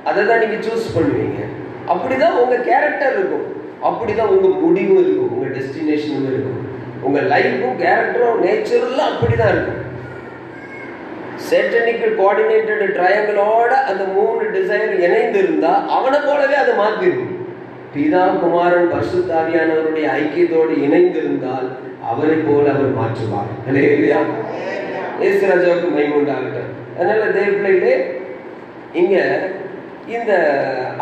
அதை தான் நீங்கள் சூஸ் பண்ணுவீங்க. அப்படிதான் உங்கள் கேரக்டர் இருக்கும், அப்படிதான் உங்கள் முடிவும் இருக்கும், உங்கள் டெஸ்டினேஷனும் இருக்கும், உங்கள் லைஃபும் கேரக்டரும் நேச்சரெல்லாம் அப்படி தான் இருக்கும். சேட்டனிக்கல் கோஆர்டினேட்டட் ட்ரையாங்கிளோட அந்த 3 டிசைர் இணைந்து இருந்தா அவனை போலவே அதை மாற்றிடும். பிதா குமாரன் பரிசுத்த ஆவியானவருடைய ஐக்கியத்தோடு இணைந்து இருந்தால் அவரை போல அவர் மாற்றுவார். அல்லேலூயா. இயேசு ராஜாவுக்கு மகிமை உண்டாகட்டும். அதனால தேவப்பிள்ளைகளே, இங்க இந்த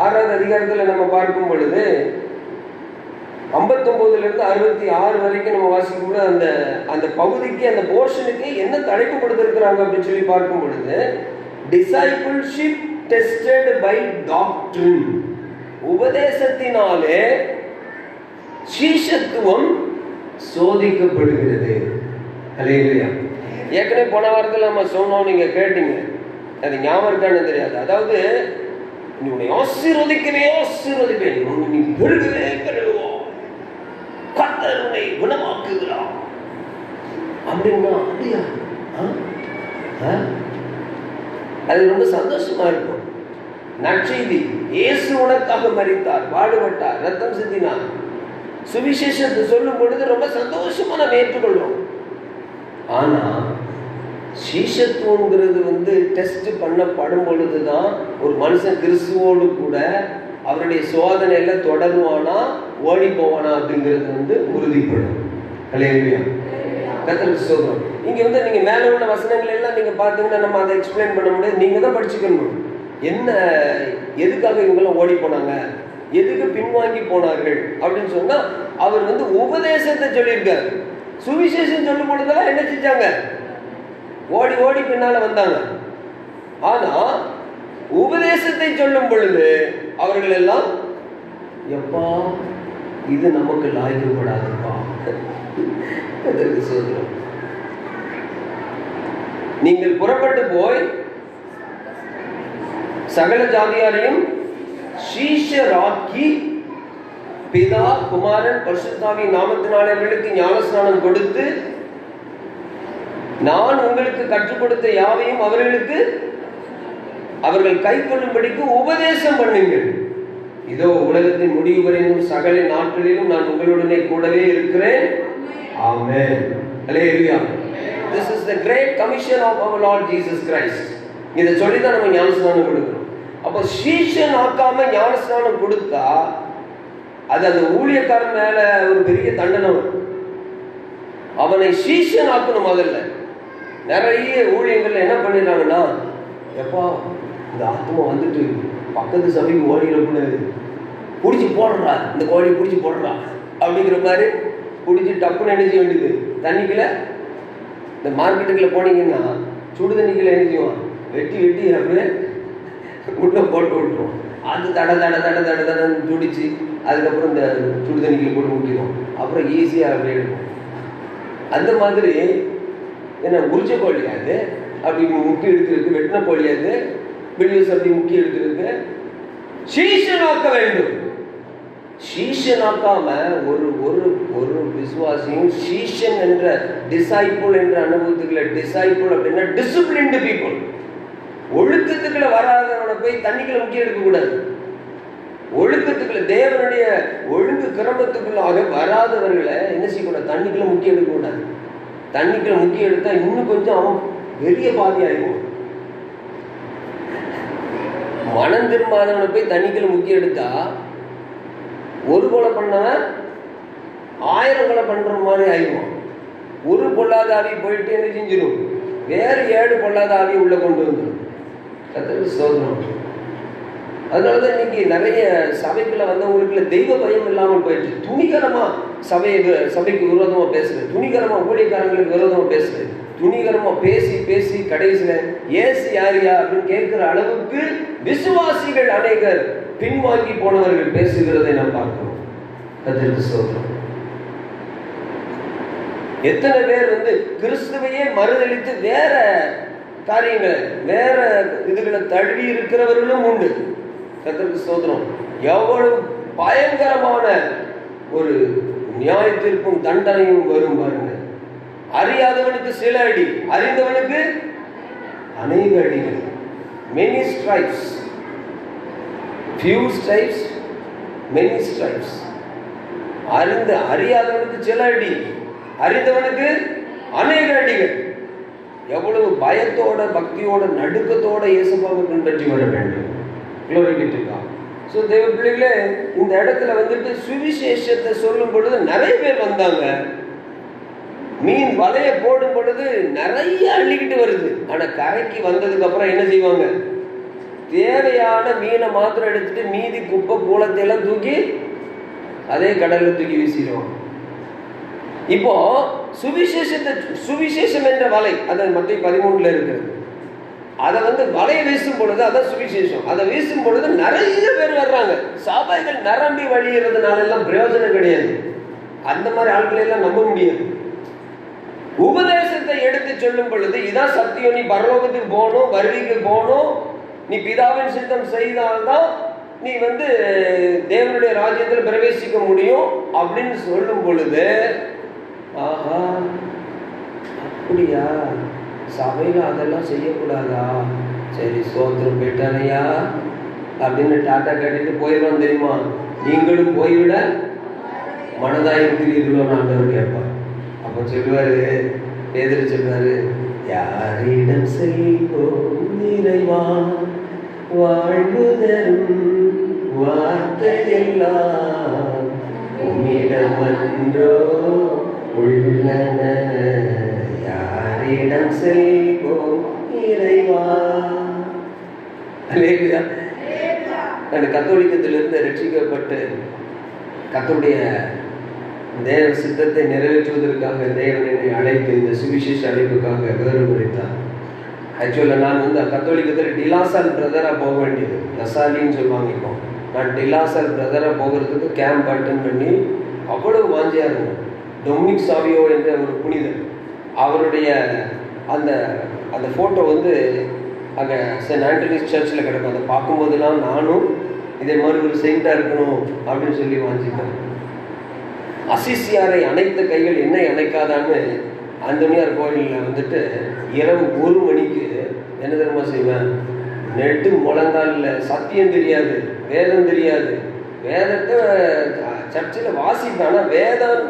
6வது அதிகாரத்தில் நம்ம பார்க்கும் பொழுது 59 66 வரைக்கும் நம்ம வாசிக்கும் பொழுது அந்த பகுதிக்கு, அந்த போர்ஷனுக்கு என்ன தலைப்பு கொடுத்திருக்கிறாங்க அப்படின்னு சொல்லி பார்க்கும் பொழுது, டிசைபிள்ஷிப் டெஸ்டட் பை டாக்ட்ரின், உபதேசத்தினாலே சீஷத்துவம் சோதிக்கப்படுகிறது. அல்லேலூயா. ஏற்கனவே போன வாரத்தில் நம்ம சொன்னோம், நீங்க கேட்டீங்க, அது ஞாபகம் இருக்கான்னு தெரியாது. அதாவது நீ உன்னை ஆசீர்வதிப்பேன், நீ பெருகவே பெருகுவோம், கர்த்தர் உன்னை குணமாக்குகிறார் அப்படின்னா, அப்படியா? அது ரொம்ப சந்தோஷமா இருக்கும். நற்செய்தி, இயேசு உனக்காக மரித்தார், பாடுபட்டார், ரத்தம் சிந்தினார், சுவிசேஷத்தை சொல்லும் பொழுது ரொம்ப சந்தோஷமா நம்ம ஏற்றுக்கொள்றோம். ஆனா சீஷத்துவங்கிறது டெஸ்ட் பண்ணப்படும் பொழுதுதான் ஒரு மனுஷன் கிறிஸ்துவோடு கூட அவருடைய சோதனையில தொடருவானா ஓடி போவானா அப்படிங்கிறது உறுதிப்படும். அல்லேலூயா. கர்த்தருக்கு ஸ்தோத்திரம். இங்க நீங்க மேல உள்ள வசனங்கள் எல்லாம் நீங்க பார்த்தீங்கன்னா நம்ம அதை எக்ஸ்பிளைன் பண்ண முடியாது. நீங்க தான் படிச்சுக்கணும். என்ன, எதுக்காக இவங்கெல்லாம் ஓடி போனாங்க, எதுக்கு பின்வாங்கி போனார்கள் அப்படின்னு சொன்னா, அவர் உபதேசத்தை சொல்லியிருக்காரு. சுவிசேஷம் சொல்லும் பொழுதெல்லாம் என்ன செஞ்சாங்க? ஓடி ஓடி பின்னால வந்தாங்க. ஆனா உபதேசத்தை சொல்லும் பொழுது அவர்கள் எல்லாம், எப்பா இது நமக்கு லாய்க்கப்படாதுப்பா. அதற்கு சொல்றோம், நீங்கள் புறப்பட்டு போய் சகல ஜாதியாரையும் சீஷராக்கி பிதா குமாரன் பரிசுத்தாவியின் நாமத்தினாலே அவர்களுக்கு ஞானஸ்நானம் கொடுத்து, நான் உங்களுக்கு கற்றுக் கொடுத்த யாவையும் அவர்கள் கை கொள்ளும்படிக்கு உபதேசம் பண்ணுங்கள். இதோ உலகத்தின் முடிவு வரையும் சகல நாட்களிலும் நான் உங்களுடனே கூடவே இருக்கிறேன். ஆமென். அல்லேலூயா. This is the great commission of our Lord Jesus Christ. இதை சொல்லிதான் நம்ம ஞானஸ்நானம் கொடுக்கிறோம். அப்போ சீஷன் ஆக்காம ஞானஸ்நானம் கொடுத்தா அது அந்த ஊழியக்காரன் மேல ஒரு பெரிய தண்டனை வரும். அவனை சீஷன் ஆக்கணும். முதல்ல நிறைய ஊழியங்கள்ல என்ன பண்ணிடுறாங்கன்னா, எப்பா இந்த ஆத்மா பக்கத்து சபைக்கு ஓடிடக்கூடாது, பிடிச்சி போடுறா, இந்த கோழியை பிடிச்சி போடுறா அப்படிங்கிற மாதிரி பிடிச்சி டப்புன்னு என்ன செய்ய வேண்டியது, தண்ணிக்குள்ள இந்த மார்க்கெட்டுக்குள்ள போனீங்கன்னா சுடு தண்ணிக்குள்ள என்ன செய்வான், வெட்டி அப்படியே உள்ள போட்டு விட்டுருவோம். அது தடன்னு துடிச்சு அதுக்கப்புறம் இந்த சுடு தண்ணிக்குள்ள போட்டு முக்கிடும். அப்புறம் ஈஸியாக அப்படியே இருக்கும். அந்த மாதிரி என்ன உரிச்ச கோழியாது, அப்படி முக்கி எடுக்கிறதுக்கு, வெட்டின கோழியாது பிடிஎஸ் அப்படி முக்கி எடுக்கிறதுக்கு சீஷனாக்க வேண்டும். சீஷனாக்காம ஒரு ஒரு ஒரு விசுவாசியும் சீஷன் என்ற டிசைபிள் என்ற அனுபவத்துக்குள்ள, டிசைபிள் அப்படின்னா டிசிப்ளின்டு பீப்புள், ஒழுக்கத்துக்குள்ள வராதவனை போய் தண்ணிக்குள்ள முக்கிய எடுக்கக்கூடாது. ஒழுக்கத்துக்குள்ள, தேவனுடைய ஒழுங்கு கிரமத்துக்குள்ளாக வராதவர்களை என்ன செய்யக்கூடாது, தண்ணிக்குள்ள முக்கிய எடுக்கக்கூடாது. தண்ணிக்குள்ள முக்கிய எடுத்தா இன்னும் கொஞ்சம் பெரிய பாதி ஆயிடும். மனம் திரும்பாதவனை போய் தண்ணிக்குள்ள முக்கிய எடுத்தா ஒரு கொலை பண்ணவன் 1000 கொலை பண்ற மாதிரி ஆயிடும். ஒரு பொல்லாத ஆவி போயிட்டு என்ன செஞ்சிடும், வேற 7 பொல்லாத ஆவி உள்ள கொண்டு வந்துடும். கர்த்தருக்கு ஸ்தோத்திரம். அதனாலதான் இன்னைக்கு நிறைய சபைக்குள்ள வந்தவங்களுக்குள்ள தெய்வ பயம் இல்லாமல் போயிடுச்சு. துணிகரமா சபைக்கு விரோதமா பேசுறது, துணிகரமா ஊழியக்காரங்களுக்கு விரோதமா பேசுறது, துணிகரமா பேசி பேசி கடைசியில ஏசு யாரியா அப்படின்னு கேட்கிற அளவுக்கு விசுவாசிகள் அநேகர் பின்வாங்கி போனவர்கள் பேசுகிறதை நாம் பார்க்கிறோம். கர்த்தருக்கு ஸ்தோத்திரம். எத்தனை பேர் கிறிஸ்துவையே மறுதலித்து வேற காரியங்களை, வேற இதுகளை தழுவி இருக்கிறவர்களும் உண்டு. கர்த்தருக்கு ஸ்தோத்திரம். எவ்வளவு பயங்கரமான ஒரு நியாய தீர்ப்பும் தண்டனையும் வரும் பாருங்க. அறியாதவனுக்கு சில அடி, அறிந்தவனுக்கு அநேக அடிகள். many stripes, few stripes, many stripes. அறியாதவனுக்கு சில அடி, அறிந்தவனுக்கு அநேக அடிகள். எவ்வளவு பயத்தோட, பக்தியோட, நடுக்கத்தோட இயேசுவை பின்பற்றி வர வேண்டும். Glory be to God. So தேவ பிள்ளைகளே, இந்த இடத்துல சுவிசேஷத்தை சொல்லும் பொழுது நிறைய பேர் வந்தாங்க. மீன் வலைய போடும் பொழுது நிறைய அள்ளிக்கிட்டு வருது. ஆனா கரைக்கு வந்ததுக்கு அப்புறம் என்ன செய்வாங்க, தேவையான மீனை மாத்திரம் எடுத்துட்டு மீதி குப்பை கூலத்தை எல்லாம் தூக்கி அதே கடல்ல தூக்கி வீசிடுவாங்க. இப்போ சுவிசேஷம் என்ற வலை, அது மத்திய 13 இருக்கிறது. அதை வலையை வீசும் பொழுது அதான் சுவிசேஷம். அதை வீசும் பொழுது நிறைய பேர் வர்றாங்க. சபைகள் நிரம்பி வழிகிறதுனால எல்லாம் பிரயோஜனம் கிடையாது. அந்த மாதிரி ஆட்களை எல்லாம் நம்ப முடியாது. உபதேசத்தை எடுத்து சொல்லும் பொழுது இதான் சத்தியம், நீ பரலோகத்துக்கு போகணும், வருகைக்கு போகணும், நீ பிதாவின் சித்தம் செய்தால்தான் நீ தேவனுடைய ராஜ்யத்தில் பிரவேசிக்க முடியும் அப்படின்னு சொல்லும் பொழுது, ஆஹா அப்படியா, சபையில அதெல்லாம் செய்யக்கூடாதா, சரி சோத்திரம் போயிட்டானையா அப்படின்னு டாட்டா கட்டிட்டு போயிடுவான். தெரியுமா, நீங்களும் போய்விட மனதாயிருக்கிறீர்களோன்னு ஆண்டவர் கேட்பார். அப்ப சொல்லுவாரு, பேதுரு சொல்லுவாரு, யாரிடம் செல்வோம் இறைவா, வாழ்வு தரும் வார்த்தை எல்லாம் உம்மிடம் அன்றோ உள்ளன, யாரிடம் செல்வோம் இறைவா. நான் கத்தோலிக்கத்திலிருந்து ரட்சிக்கப்பட்டு கர்த்தருடைய தேவ சித்தத்தை நிறைவேற்றுவதற்காக தேவன் என்னை அழைத்து இந்த சுவிசேஷ அழைப்புக்காக வேறுபடுத்தார். ஆக்சுவலாக நான் கத்தோலிக்கத்தில் டிலாசால் பிரதராக போக வேண்டியது, லசாலின்னு சொல்லுவாங்க. இப்போ நான் டிலாசால் பிரதராக போகிறதுக்கு கேம்ப் அட்டன் பண்ணி அவ்வளவு வாஞ்சியாக இருந்தேன். டொமினிக் சாவியோ என்ற ஒரு புனிதர், அவருடைய அந்த அந்த ஃபோட்டோ அங்கே சென்ட் ஆண்டனிஸ் சர்ச்சில் கிடக்கும். அதை பார்க்கும்போதெல்லாம் நானும் இதே மாதிரி ஒரு செயிண்டாக இருக்கணும் அப்படின்னு சொல்லி வாஞ்சிட்டேன். அசிசியாரை அணைத்த கைகள் என்னை அணைக்காதான்னு ஆண்டனியார் கோயிலில் இரவு 1 மணிக்கு என்ன தெரியுமா செய்வேன், நெட்டு முழங்காலில், சத்தியம் தெரியாது, வேதம் தெரியாது, வேதத்தை சர்ச்சில் வாசிப்பேன். ஆனால்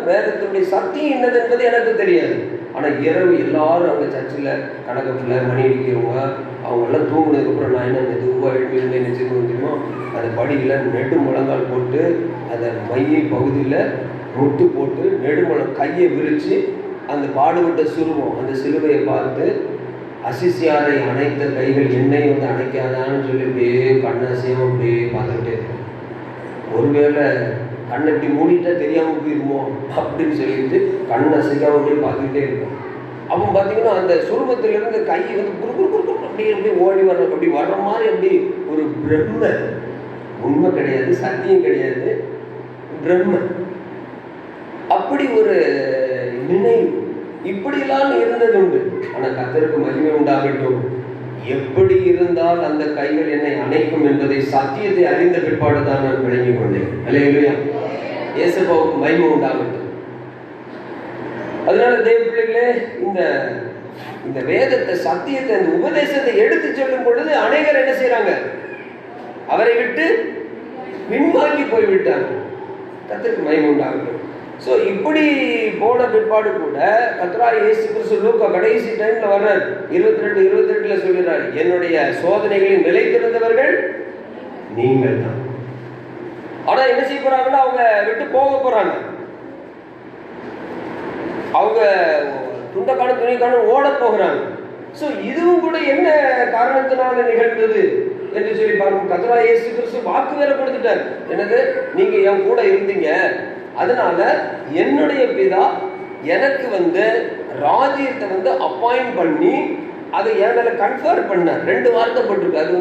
வேதத்தினுடைய சத்தியம் என்னது என்பது எனக்கு தெரியாது. ஆனால் இரவு எல்லாரும் அவங்க சர்ச்சில் கணக்கப்பில்லை மணி அடிக்கிறவங்க அவங்கெல்லாம் தூங்குனதுக்கப்புறம் நான் என்ன மெதுவாக எழுப்பி என்ன செய்ய முடியுமோ அந்த படியில் நெடு முழங்கால் போட்டு அதை மைய பகுதியில் முட்டு போட்டு நெடுமுழம் கையை விரித்து அந்த பாடுபட்ட சுருவம் அந்த சிலுவையை பார்த்து, அசிசியாரை அணைத்த கைகள் என்னை அணைக்காதான்னு சொல்லி அப்படியே கண்ணாசியம் அப்படியே பார்த்துக்கிட்டே இருக்கும். ஒருவேளை கண்ணை இப்படி மூடிட்டா தெரியாமல் போயிருமோ அப்படின்னு சொல்லிட்டு கண்ணை அசைக்காம அப்படியே பார்த்துக்கிட்டே இருக்கும். அப்போ பார்த்தீங்கன்னா அந்த சுருவத்திலிருந்து கை குறுக்குறு அப்படியே அப்படியே ஓடி வர்ற, அப்படி வர்ற மாதிரி அப்படி ஒரு பிரம்ம, உண்மை கிடையாது, சத்தியம் கிடையாது, பிரம்ம, அப்படி ஒரு நினைவு இப்படியெல்லாம் இருந்தது உண்டு. ஆனால் கர்த்தருக்கு மகிமை உண்டாகட்டும், எப்படி இருந்தால் அந்த கைகள் என்னை அணைக்கும் என்பதை சத்தியத்தை அறிந்த பிற்பாடு தான் நான் விளங்கிக் கொண்டேன். அல்லேலூயா. இயேசுவுக்கு மகிமை உண்டாகட்டும். அதனால தேவ பிள்ளைகளே, இந்த வேதத்தை, சத்தியத்தை, இந்த உபதேசத்தை எடுத்து சொல்லும் பொழுது அநேகர் என்ன செய்யறாங்க? அவரை விட்டு பின்வாங்கி போய்விட்டாங்க. கர்த்தருக்கு மகிமை உண்டாகட்டும். ஸோ இப்படி போன பிற்பாடு கூட கர்த்தராகிய இயேசு கிறிஸ்து லூக்கா கடைசி டைம்ல வர்றார். 22:28 சொல்கிறார், என்னுடைய சோதனைகளில் நிலைத்திருந்தவர்கள் நீங்கள் தான். ஆனா என்ன செய்ய போறாங்கன்னா, அவங்க விட்டு போக போறாங்க. அவங்க துண்டக்கான துணிக்கான ஓட போகிறாங்க. ஸோ இதுவும் கூட என்ன காரணத்தினால நிகழ்ந்தது என்று சொல்லி பார்க்கும். கர்த்தராகிய இயேசு கிறிஸ்து வாக்கு வேற கொடுத்துட்டார். என்னது? நீங்க என் கூட இருந்தீங்க, அதனால என்னுடைய பிதா எனக்கு ராஜ்யத்தை அப்பாயிண்ட் பண்ணி அதை என் மேல கன்ஃபர் பண்ண. 2 வார்த்தை போட்டிருக்கு. அது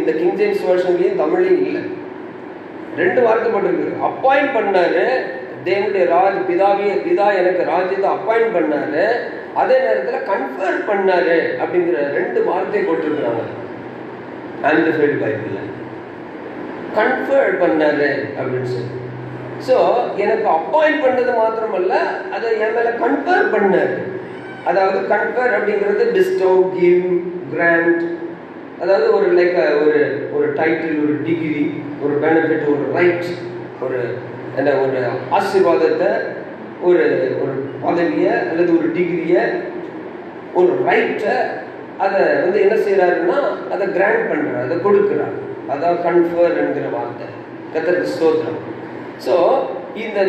இந்த கிங் ஜேம்ஸ் வெர்ஷன்லயும் தமிழ்லையும் இல்லை. 2 வார்த்தை போட்டிருக்கு. அப்பாயிண்ட் பண்ணாரு, தேவனுடைய பிதா எனக்கு ராஜ்யத்தை அப்பாயிண்ட் பண்ணாரு, அதே நேரத்தில் கன்ஃபர் பண்ணாரு அப்படிங்கிற 2 வார்த்தை போட்டிருக்கிறாங்க ஆம்பிளிஃபைடு பைபிள்ல. கன்ஃபர் பண்ணாரு அப்படின்னு சொல்லி. ஸோ எனக்கு அப்பாயிண்ட் பண்ணது மாத்திரமல்ல, அதை என் மேல கன்ஃபர் பண்ணாரு. அதாவது கன்ஃபர் அப்படிங்கிறது பிஸ்டோ, கிவ், கிராண்ட். அதாவது ஒரு லைக் ஒரு டைட்டில், ஒரு டிகிரி, ஒரு பெனிஃபிட், ஒரு ரைட், ஒரு ஆசீர்வாதத்தை, ஒரு பதவியை அல்லது ஒரு டிகிரியை, ஒரு ரைட்டை, அதை என்ன செய்யறாருன்னா அதை கிராண்ட் பண்றாரு, அதை கொடுக்குறாரு. அதான் கன்ஃபர் என்கிற வார்த்தை. கர்த்தருக்கு ஸ்தோத்திரம். ஸோ இதை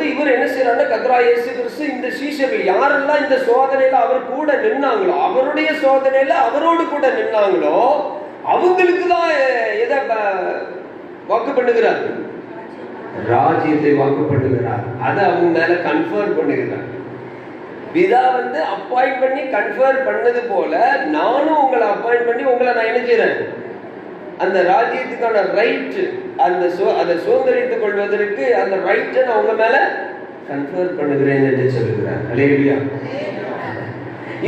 இவர் என்ன செய்யறாருன்னா, கர்த்தராகிய இயேசு கிறிஸ்து இந்த சீஷர்கள் யாரெல்லாம் இந்த சோதனையில அவர் கூட நின்னாங்களோ, அவருடைய சோதனையில அவரோடு கூட நின்னாங்களோ, அவங்களுக்கு தான் எதை வாக்கு பண்ணுகிறார்? ராஜ்யத்தை வாக்கு பண்ணுகிறார். அதை அவங்க மேல கன்ஃபர் பண்ணுகிறார். பிதா அப்பாயிண்ட் பண்ணி கன்ஃபர் பண்ணது போல நானும் உங்களை அப்பாயிண்ட் பண்ணி உங்களை நான் என்ன செய்யறேன்? அந்த ராஜ்யத்துக்கான ரைட், அதை சுதந்திரித்துக் கொள்வதற்கு அந்த ரைட்டை நான் உங்க மேல கன்ஃபர் பண்ணுகிறேன் என்று சொல்லுகிறார். அல்லேலூயா.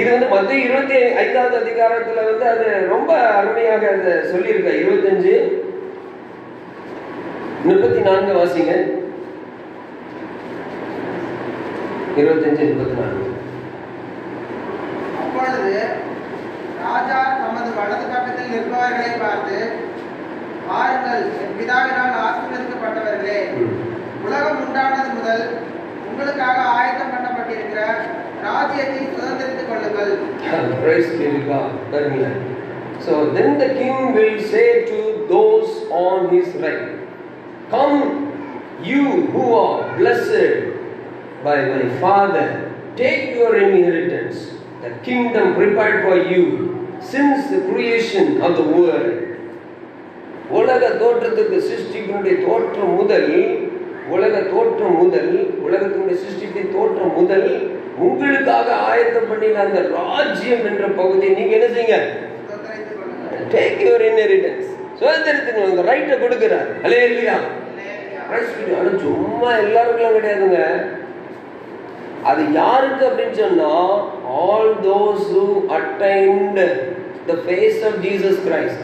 இது மத்தேயு 25வது அதிகாரத்துல அது ரொம்ப அருமையாக அதை சொல்லியிருக்க. 25:34 வாசிங்க. 25:34. அப்பொழுது ராஜா தமது வலது பக்கத்தில் நிற்பவர்களை பார்த்து, பாருங்கள், என் பிதாவினால் ஆசீர்வதிக்கப்பட்டவர்களே, உலகம் உண்டானது முதல் உங்களுக்காக ஆயத்தம் பண்ணப்பட்டிருக்கிற ராஜ்யத்தை சுதந்திரித்துக் கொள்ளுங்கள். Praise be to God. So then the king will say to those on his right, come, you who are blessed by my Father, take your inheritance, the kingdom prepared for you since the creation of the world. உலக தோற்றத்துக்கு, சிருஷ்டிப்பினுடைய தோற்றம் முதல், உலகத்தினுடைய சிருஷ்டிப்பின் தோற்றம் முதல் உங்களுக்காக ஆயத்தம் பண்ணின அந்த ராஜ்யம் என்ற பகுதியை நீங்க என்ன செய்யுங்க? Take your inheritance. சுதந்திரத்துக்கு உங்க ரைட்டை கொடுக்கிறார். அல்லேலூயா. ஆனா சும்மா எல்லாருக்கும் கிடையாதுங்க. அது யாருக்கு அப்படின்னு சொன்னா, all those who attained the face of Jesus Christ.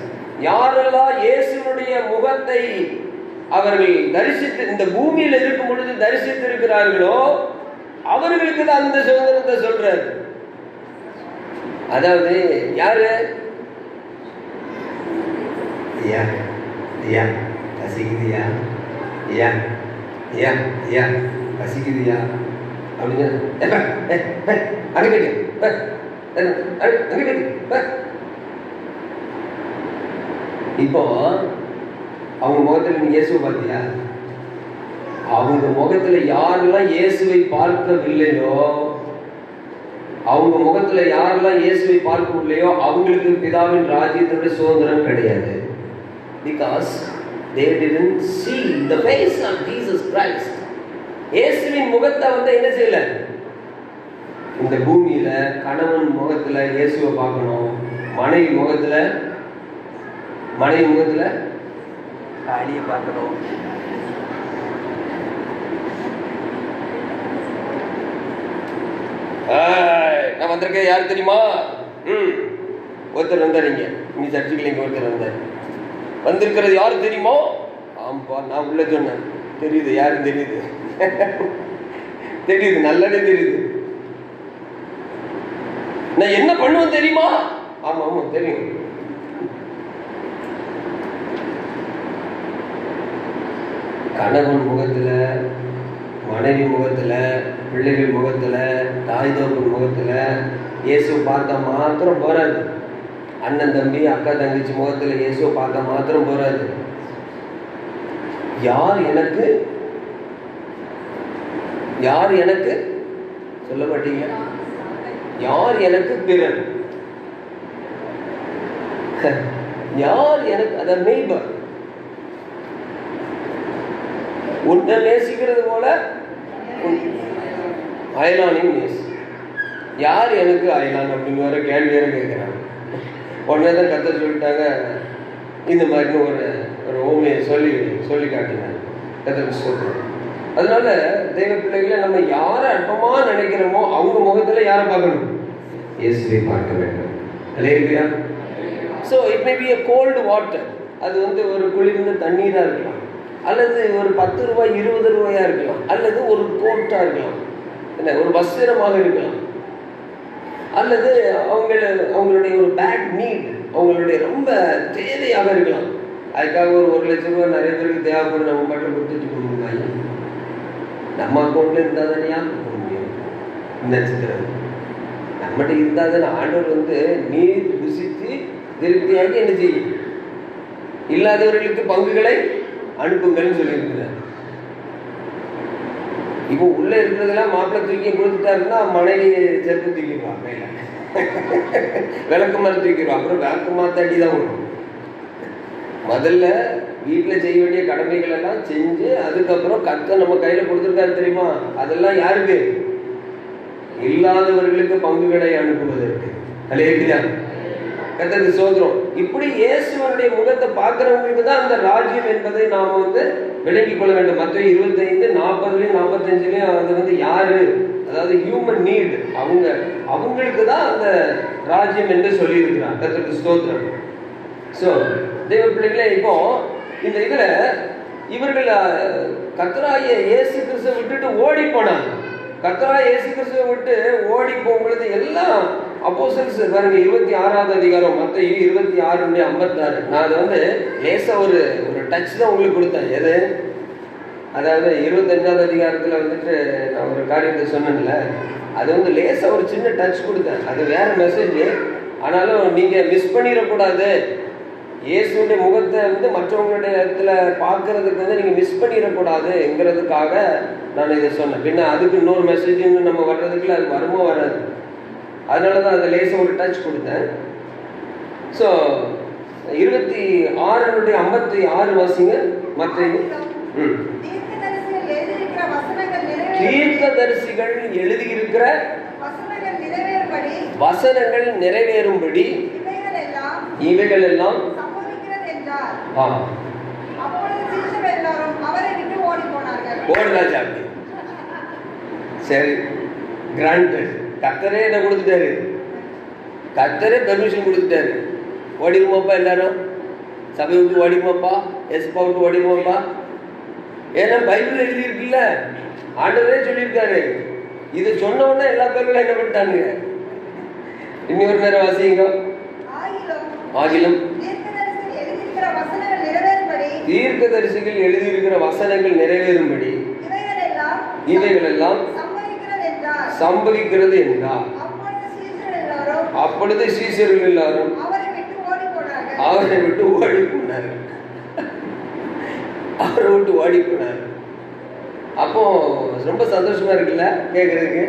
யாரெல்லாம் இயேசுவுடைய முகத்தை அவர்கள் தரிசித்து, இந்த பூமியில இருக்கும் பொழுது தரிசித்திருக்கிறார்களோ, அவர்களுக்கு தான் அந்த சுதந்திரத்தை சொல்றாரு. அதாவது யாரு? பசிக்குதியா, பசிக்குதியா அப்படின்னு இப்போ அவங்க முகத்துல நீ இயேசுவை பார்த்தியா? அவங்க முகத்துல யாரெல்லாம் இயேசுவை பார்க்கவில்லையோ, அவங்க முகத்துல யாரெல்லாம் இயேசுவை பார்க்கவில்லையோ அவங்களுக்கு பிதாவின் ராஜ்யத்தோட சுதந்திரம் கிடையாது. Because they didn't see the face of Jesus Christ. இயேசுவின் முகத்தை என்ன செய்யல? இந்த பூமியில கணவன் முகத்துல இயேசுவை பார்க்கணும், மனைவி முகத்துல காளியை பார்க்கணும். நான் வந்திருக்கேன் யாரு தெரியுமா? ஒருத்தர் வந்தார், இங்கே சர்ச்சுக்கு இங்கே ஒருத்தர் வந்தார். வந்திருக்கிறது யாரும் தெரியுமோ? ஆமாப்பா, நான் உள்ள சொன்னேன். தெரியுது, யாரும் தெரியுது, தெரியுது, நல்லாவே தெரியுது. நான் என்ன பண்ணுவேன் தெரியுமா? ஆமா ஆமா தெரியும். கணவன் முகத்துல, மனைவி முகத்துல, பிள்ளைகள் முகத்துல, தாய் தோப்பு முகத்துல இயேசு பார்த்தா மாத்திரம் போறாது. அண்ணன் தம்பி அக்கா தங்கச்சி முகத்துல இயேசு பார்த்தா மாத்திரம் போறாது. யார் எனக்கு சொல்ல மாட்டீங்க? யார் எனக்கு பிறன், யார் எனக்கு அத நெய்பர். உன்னை நேசிக்கிறது போல அயலானையும் நேசி. யார் எனக்கு அயலான் அப்படின்னு வர கேள்வி வேற கேட்கிறாங்க. உடனே தான் கர்த்தர் சொல்லிட்டாங்க, இந்த மாதிரின்னு ஒரு ஓமையை சொல்லி காட்டினாங்க. கர்த்தருக்கு ஸ்தோத்திரம். அதனால தெய்வ பிள்ளைகளை நம்ம யாரை அற்பமா நினைக்கிறோமோ அவங்க முகத்துல யாரை பார்க்கணும்? இயேசுவை பார்க்க வேண்டும். அல்லேலூயா. So it may be a cold water. அது ஒரு குளிர்ந்த தண்ணீராக இருக்கலாம், அல்லது ஒரு 10 ரூபாய் 20 ரூபாயா இருக்கலாம், அல்லது ஒரு கோட்டாக இருக்கலாம், என்ன ஒரு வஸ்திரமாக இருக்கலாம், அல்லது அவங்களுடைய ஒரு பேட் நீட், அவங்களுடைய ரொம்ப தேவையாக இருக்கலாம். அதுக்காக ஒரு 1 லட்சம் ரூபாய் நிறைய பேருக்கு தேவைப்படும், நம்ம பாட்டில் கொடுத்துட்டு கொடுங்க. நம்ம அக்கௌண்ட்ல இருந்தால் தானே கொடுக்க முடியும். நட்சத்திரம் நம்மகிட்ட இருந்தால் தானே ஆண்டவர் நீர் புசித்து திருப்தியாகி என்ன செய்யும்? இல்லாதவர்களுக்கு பங்குகளை அனுப்புங்கள்னு சொல்லியிருக்கிறார். இப்போ உள்ள இருக்கிறதெல்லாம் மாப்பிள்ளை தூக்கி கொடுத்துட்டாருன்னா மனைவி சேர்த்து தூக்கிடுவான், விளக்கு மரம் தூக்கிடுவான். அப்புறம் விளக்கு மாத்தாட்டி தான் வரும். முதல்ல வீட்டில் செய்ய வேண்டிய கடமைகள் எல்லாம் செஞ்சு அதுக்கப்புறம் கர்த்தர் நம்ம கையில் கொடுத்துருக்காரு தெரியுமா? அதெல்லாம் யாருக்கு? இல்லாதவர்களுக்கு பங்குகளை அனுப்புவதற்கு. அல்லேலூயா. கர்த்தருக்கு ஸ்தோத்திரம். இப்படி இயேசுவனுடைய முகத்தை பார்க்கிறவங்களுக்கு தான் அந்த ராஜ்யம் என்பதை நாம விளங்கிக் கொள்ள வேண்டும். மத்தேயு 25:40-45 அது யாரு? அதாவது ஹியூமன் நீட், அவங்களுக்கு தான் அந்த ராஜ்யம் என்று சொல்லி இருக்கிறார். கர்த்தருக்கு ஸ்தோத்திரம். ஸோ தெய்வ பிள்ளைகளே, இப்போ இந்த இதுல இவர்கள் கர்த்தராகிய இயேசு கிறிஸ்துவை விட்டுட்டு ஓடி போனாங்க. கர்த்தராகிய இயேசு கிறிஸ்துவை விட்டு ஓடி போகும்பொழுது எல்லாம் அப்போஸ்தலர்ஸ் பாருங்க, 26வது அதிகாரம் மத்தேயு 26:56. நான் அதை லேசா ஒரு டச் தான் உங்களுக்கு கொடுத்தேன். எது? அதாவது 25வது அதிகாரத்துல நான் ஒரு காரியத்தை சொன்னேன்ல, அது லேசா ஒரு சின்ன டச் கொடுத்தேன். அது வேற மெசேஜ். ஆனாலும் நீங்க மிஸ் பண்ணிடக்கூடாது. இயேசுடைய முகத்தை மற்றவங்களுடைய இடத்துல பார்க்கறதுக்கு நீங்க மிஸ் பண்ணிடக்கூடாதுங்கிறதுக்காக நான் இதை சொன்னேன். பின்ன அதுக்கு இன்னொரு மெசேஜ் நம்ம வர்றதுக்குள்ள அது வருமோ வராது. அதனாலதான் அதை லேசா ஒரு டச் கொடுத்தேன். ஸோ 26:56 வாசிங்க. மத்தேயு தீர்க்கதரிசிகள் எழுதியிருக்கிற வசனங்கள் நிறைவேறும்படி இவைகள் எல்லாம் சரி, கிராண்டட். கர்த்தரே என்ன கொடுத்துட்டாரு? கர்த்தரே பெர்மிஷன் கொடுத்துட்டாரு. ஓடிடுமாப்பா, எல்லாரும் சபை விட்டு ஓடிடுமாப்பா, எஸ்பா விட்டு ஓடிடுமாப்பா. ஏன்னா பைபிள் எழுதியிருக்குல்ல, ஆண்டவரே சொல்லியிருக்காரு. இது சொன்ன உடனே எல்லா பேர்களும் என்ன பண்ணிட்டாங்க? இன்னொரு நேரம் வாசிங்க. ஆகிலும் தீர்க்கதரிசிகள் எழுதியிருக்கிற வசனங்கள் நிறைவேறும்படி இவைகள் எல்லாம் சம்பவிக்கிறது என்றார். அப்பொழுது சீஷர்கள் எல்லாரும் அவரை விட்டு ஓடி போனார்கள். அவரை விட்டு ஓடி போனார். அப்போ ரொம்ப சந்தோஷமா இருக்குல்ல கேட்கறதுக்கு.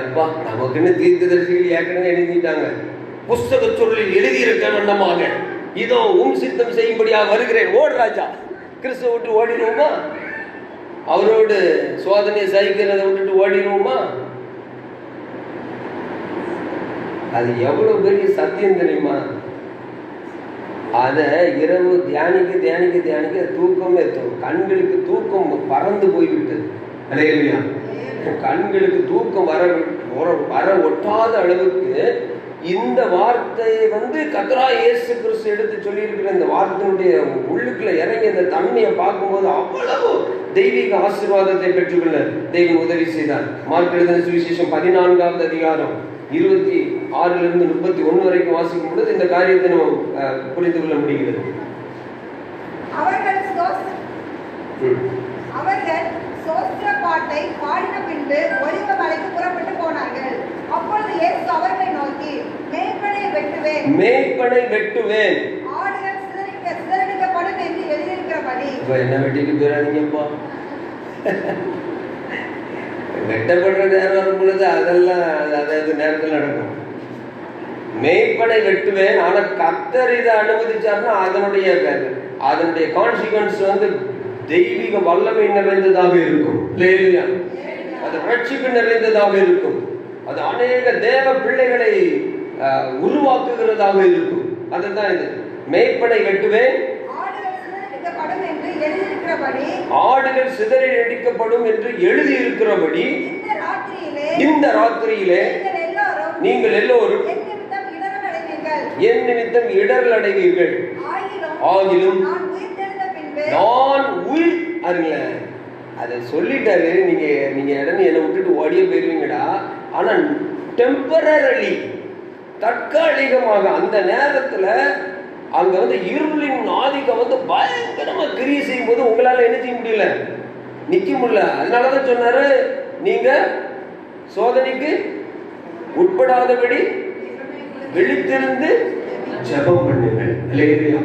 எப்பா, நமக்குன்னு தீர்க்கதரிசிகள் ஏற்கனவே எழுதிட்டாங்க. புஸ்தக சொல்லில் எழுதியிருக்க வண்ணமாக இதோ சித்தம் செய்யும்படியாக வருகிறேன். ஓடு ராஜா. கிறிஸ்துவ விட்டு ஓடிடுவோமா? அவரோடு சோதனையை சகிக்கிறத விட்டுட்டு ஓடிடுவோமா? அது எவ்வளவு பெரிய சத்தியம் தெரியுமா? அதை இரவு தியானிக்க தூக்கமே கண்களுக்கு தூக்கம் பறந்து போய்விட்டது. அல்லேலூயா. கண்களுக்கு தூக்கம் வர ஒட்டாத அளவுக்கு இந்த வார்த்தையை கர்த்தராகிய இயேசு கிறிஸ்து எடுத்து சொல்லியிருக்கிற இந்த வார்த்தையினுடைய உள்ளுக்குள்ள இறங்கி இந்த தன்மையை பார்க்கும்போது அவ்வளவு தெய்வீக ஆசீர்வாதத்தை பெற்றுக்கொள்ள தெய்வம் உதவி செய்தார். மார்க் எழுதின சுவிசேஷம் 14வது அதிகாரம் 26 31 வரைக்கும் வாசிக்கும் பொழுது இந்த காரியத்தை நம்ம புரிந்து கொள்ள முடிகிறது. அவர்கள் சோஸ்திர பாட்டை பாடின பின்பு ஒலிவ மலைக்கு புறப்பட்டு போனார்கள். அப்பொழுது இயேசு அவர்களை நோக்கி, மேய்ப்பனை வெட்டுவேன், ஆடுகள் சிதறடிக்கப்படும் என்று எழுதியிருக்கிறபடி. என்ன வெட்டிட்டு போயிடாதீங்கப்பா, வெட்டப்படுற நேரம் வரும் பொழுது அதெல்லாம் அதாவது நேரத்தில் நடக்கும். மேய்ப்பனை வெட்டுவேன், ஆனா கர்த்தர் இதை அனுமதிச்சார்னா அதனுடைய கான்சிக்வன்ஸ் தெய்வீக வல்லமை நிறைந்ததாக இருக்கும். அது ரட்சிப்பு நிறைந்ததாக இருக்கும். அது அநேக தேவ பிள்ளைகளை உருவாக்குகிறதாக இருக்கும். அதுதான் இது. மேய்ப்பனை வெட்டுவேன், ஆடுகள் சிதறி அடிக்கப்படும் என்று எழுதியிருக்கிறபடி இந்த ராத்திரியிலே நீங்கள் எல்லோரும் என் நிமித்தம் இடரல் அடைவீர்கள். ஆகிலும் நான் உயிர் அறில அதை சொல்லிட்டாரு. நீங்க இடம் என்னை விட்டுட்டு ஓடியே போயிருவீங்கடா. ஆனா டெம்பரரி, தற்காலிகமாக அந்த நேரத்துல அங்க இருளின் ஆதிக்கம் பயங்கரமா கிரியை செய்யும் போது உங்களால என்ன செய்ய முடியல, நிக்க முடியல. அதனாலதான் சொன்னாரு, நீங்க சோதனைக்கு உட்படாதபடி விழித்திருந்து ஜெபம் பண்ணுங்கள். இல்லையா?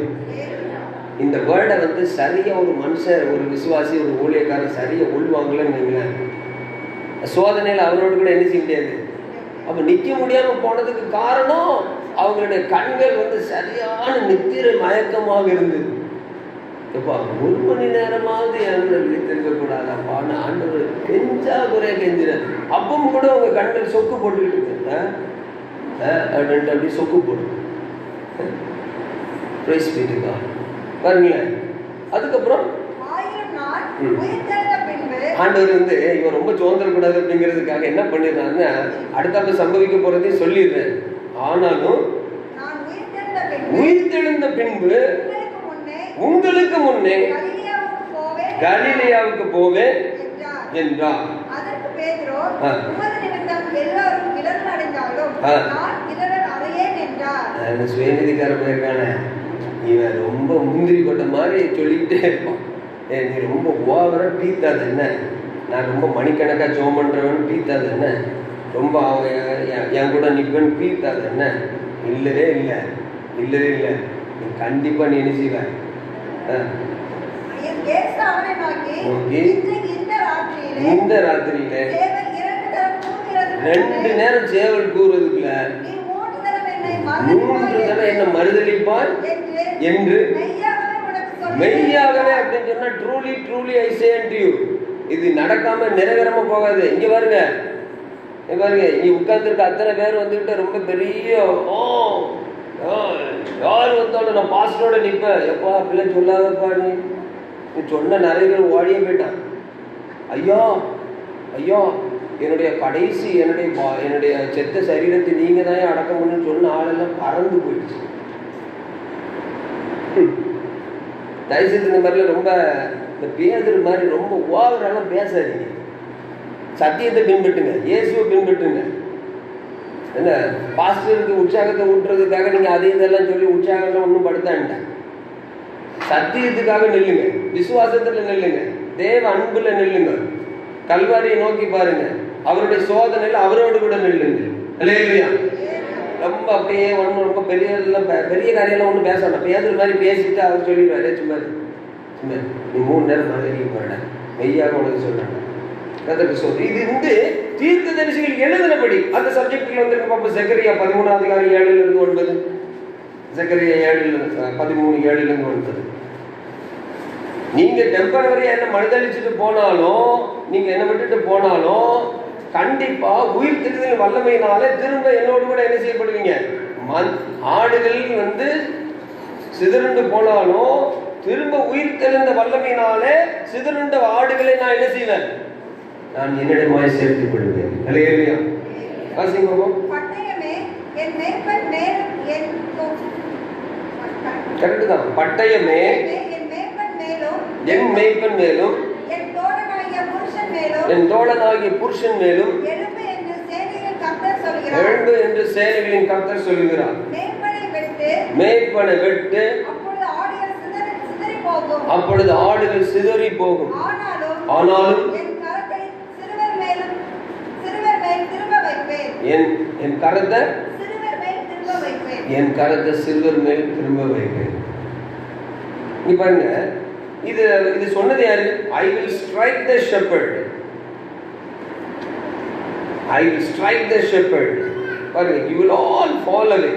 இந்த வேர்டை சரியா ஒரு மனுஷன், ஒரு விசுவாசி, ஒரு ஊழியக்காரன் சரியா உள்வாங்கலன்னு வைங்களேன், சோதனையில் அவரோடு கூட என்ன செய்ய முடியாது. அப்ப நிக்க முடியாம போனதுக்கு காரணம் அவங்களுடைய கண்கள் சரியான நித்திரை மயக்கமாக இருந்தது. எப்பா 1 மணி நேரமாவது என்னோட விழித்திருக்க கூடாதாப்பான்னு ஆண்டவர் கெஞ்சா குறைய கெஞ்சிறார். அப்பவும் கூட உங்க கண்கள் சொக்கு போட்டுக்கிட்டு இருக்கு அப்படின்ட்டு அப்படி சொக்கு போட்டு பாருங்களேன். அதுக்கப்புறம் ஆண்டவர் இவன் ரொம்ப சோதரக்கூடாது அப்படிங்கிறதுக்காக என்ன பண்ணிடுறாருன்னா, அடுத்த சம்பவிக்க போறதையும் சொல்லிடுறேன். ஆனாலும் உயிர்த்தெழுந்த பின்பு உங்களுக்கு முன்னே கலிலேயாவுக்கு போவேன் என்றார். சுயநிதிக்கார போயிருக்கான இவன் ரொம்ப முந்திரி கொட்ட மாதிரி சொல்லிக்கிட்டே இருப்பான். நீ ரொம்ப ஓவரா பீத்தாது என்ன, நான் ரொம்ப மணிக்கணக்காக ஜோம் பண்றவன் பீத்தாது என்ன, ரொம்ப அவன் என் கூட நிற்பன் பீத்தாது என்ன. இல்லவே இல்லை, இல்லவே இல்லை, நீ கண்டிப்பா நீ என்ன செய்வ. இந்த ராத்திரியில 2 நேரம் சேவல் கூறுறதுக்குள்ள 3 தடவை என்ன மறுதளிப்பான் என்று மெய்யாகவே அப்படின்னு சொன்னா truly truly I say unto you. இது நடக்காம நிறைவேறாம போகாது. இங்க பாருங்க, இங்க உட்கார்ந்துருக்க அத்தனை பேர் வந்துட்டு ரொம்ப பெரிய யார் வந்தாலும் நான் பாஸ்டரோட நிற்பேன். எப்பா பிள்ளை சொல்லாதப்பா, நீ சொன்ன நிறைய பேர் ஓடியே போயிட்டான். ஐயா ஐயா என்னுடைய கடைசி என்னுடைய செத்த சரீரத்தை நீங்க தான் அடக்கம் பண்ணுன்னு சொன்ன ஆளெல்லாம் பறந்து போயிடுச்சு. தயவுசெய்து இந்த மாதிரிலாம் ரொம்ப இந்த பேசுற மாதிரி ரொம்ப ஓவரெல்லாம் பேசாதீங்க. சத்தியத்தை பின்பற்றுங்க, இயேசுவை பின்பற்றுங்க. என்ன பாஸ்டருக்கு உற்சாகத்தை ஊட்டுறதுக்காக நீங்க அதே இதெல்லாம் சொல்லி உற்சாகம் ஒன்றும் படுத்தான்ட்டேன். சத்தியத்துக்காக நில்லுங்க, விசுவாசத்துல நில்லுங்க, தேவ அன்புல நில்லுங்க, கல்வாரியை நோக்கி பாருங்க, அவருடைய சோதனையில் அவரோடு கூட நில்லுங்க. இல்லையா? ரொம்ப அப்படியே ஒன்றும் ரொம்ப பெரிய காரியெல்லாம் ஒன்றும் பேசணும். பேசுற மாதிரி பேசிட்டு அவர் சொல்லிடுவாரு, சும்மா நீ 3 நேரம் மறுபடி போட மெய்யாக உனக்கு சொல்றாங்க. இது தீர்க்கதரிசிகள் எழுதினபடி அந்த சப்ஜெக்ட்ல பார்ப்போம். செக்கரியா 13வது அதிகாரம் 7-9, செக்கரியா 13:7-9. நீங்க டெம்பரவரியா என்ன மறுதளிச்சுட்டு போனாலும், நீங்க என்ன விட்டுட்டு போனாலும், கண்டிப்பா உயிர் திருதல் வல்லமையினால திரும்ப என்னோடு கூட என்ன செய்யப்படுவீங்க. ஆடுகள் சிதறுண்டு போனாலும் திரும்ப உயிர் தெளிந்த வல்லமையினாலே சிதறுண்ட ஆடுகளை நான் என்ன செய்வேன், நான் என்னிடமாய் சேர்த்துக் கொள்வேன். அல்லேலூயா. வாசிங்க. பட்டயமே என் மேய்ப்பன் மேலும் என் கரெக்டு தான். பட்டயமே என் மேய்ப்பன் மேலும் என் மேய்ப்பன் மேலும் என் தோழனாகிய புருஷன் மேலும் என் தோழனாகிய புருஷன் மேலும் எழும்பு என்று சேனைகளின் கர்த்தர் சொல்கிறார். எழும்பு என்று சேனைகளின் கர்த்தர் சொல்கிறார். மேய்ப்பனை வெட்டு, அப்பொழுது ஆடுகள் சிதறி போகும். ஆனாலும் என் கரத்தை சிறுவர் மேல் திரும்ப வைப்பேன். என் கரத்தை சிறுவர் மேல் திரும்ப வைப்பேன். நீ பாருங்க, இது சொன்னது யாரு? I will strike the shepherd. I will strike the shepherd. பாருங்க, you will all fall away,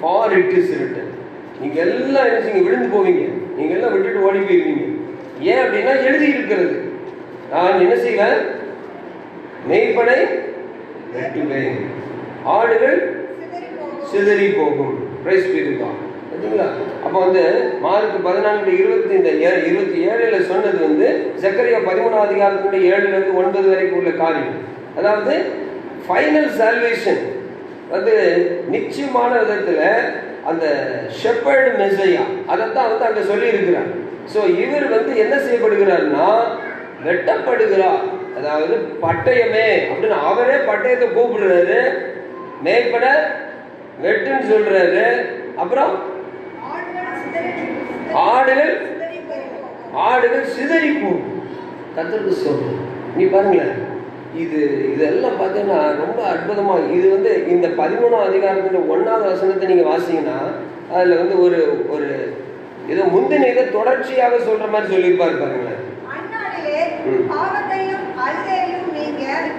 for it is written. நீங்க எல்லாம் என்ன செய்வீங்க? விழுந்து போவீங்க. நீங்க எல்லாம் விட்டுட்டு ஓடி போயிருவீங்க. ஏன் அப்படின்னா எழுதி இருக்கிறது. நான் என்ன செய்வேன்? மேய்ப்பனை வெட்டுவேன், ஆடுகள் சிதறி போகும். Praise be to God. சரிங்களா? அப்போ வந்து மார்க் 14:27 சொன்னது ஜக்கரியா 13 அதிகாரத்தினுடைய 7 to 9 வரைக்கும் உள்ள காரியம். அதாவது ஃபைனல் சால்வேஷன் நிச்சயமான விதத்தில் அந்த ஷெப்பர்டு மெசையா அதைத்தான் அங்கே சொல்லி இருக்கிறார். ஸோ இவர் என்ன செய்யப்படுகிறார்னா வெட்டப்படுகிறார். அதாவது பட்டயமே அப்படின்னு அவரே பட்டயத்தை கூப்பிடுறாரு, மேய்ப்பட வெட்டுன்னு சொல்றாரு. அப்புறம் ஆடுகள் சிதறி போகும். கர்த்தருக்கு சொல்றோம். நீ பாருங்களேன், இதெல்லாம் பார்த்தீங்கன்னா ரொம்ப அற்புதமா. இது இந்த 13ஆம் அதிகாரத்தின் 1வது வசனத்தை நீங்க வாசிங்கன்னா அதுல ஒரு ஏதோ முந்தின இதை தொடர்ச்சியாக சொல்ற மாதிரி சொல்லியிருப்பாரு. பாருங்களேன்,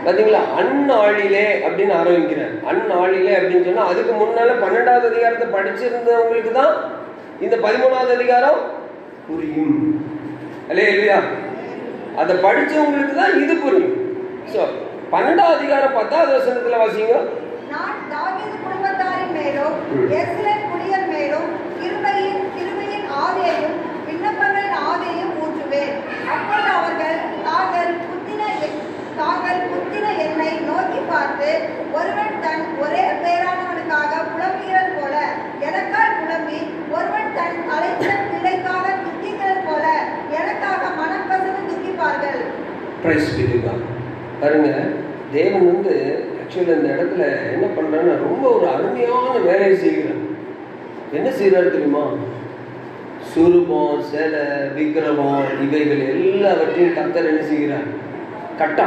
பாத்தீங்களா? அந்நாளிலே அப்படின்னு ஆரம்பிக்கிறார். அந்நாளிலே அப்படின்னு சொன்னா அதுக்கு முன்னால 12வது அதிகாரத்தை படிச்சிருந்தவங்களுக்கு தான் இந்த 13வது அதிகாரம் புரியும். இல்லையா? அதை படிச்சவங்களுக்கு தான் இது புரியும். 12வது அதிகாரம் 10வது வசனத்துல வாசிங்க. நான் தாவீது குடும்பத்தாரின் மேலும் எருசலேம் குடியர் மேலும் கிருபையின் ஆவியையும் விண்ணப்பங்களின் ஆவியையும் ஊற்றுவேன். அப்பொழுது அவர்கள் தாங்கள் குத்தின என்னை நோக்கி பார்த்து, ஒருவன் தன் ஒரே பேரானவனுக்காக புலம்புகிறது போல எனக்கால் புலம்பி, ஒருவன் தன் அழைத்த பிள்ளைக்காக துக்கிக்கிறது போல எனக்காக மனம் கசந்து துக்கிப்பார்கள். Praise be to God. பாருங்க, தேவன் ஆக்சுவலி இந்த இடத்துல என்ன பண்றாருன்னா ரொம்ப ஒரு அருமையான வேலையை செய்கிறார். என்ன செய்யறாரு தெரியுமா? சுரூபம், சேலை, விக்கிரகம் இவைகள் எல்லாவற்றையும் கர்த்தர் என்ன செய்கிறார்? Cut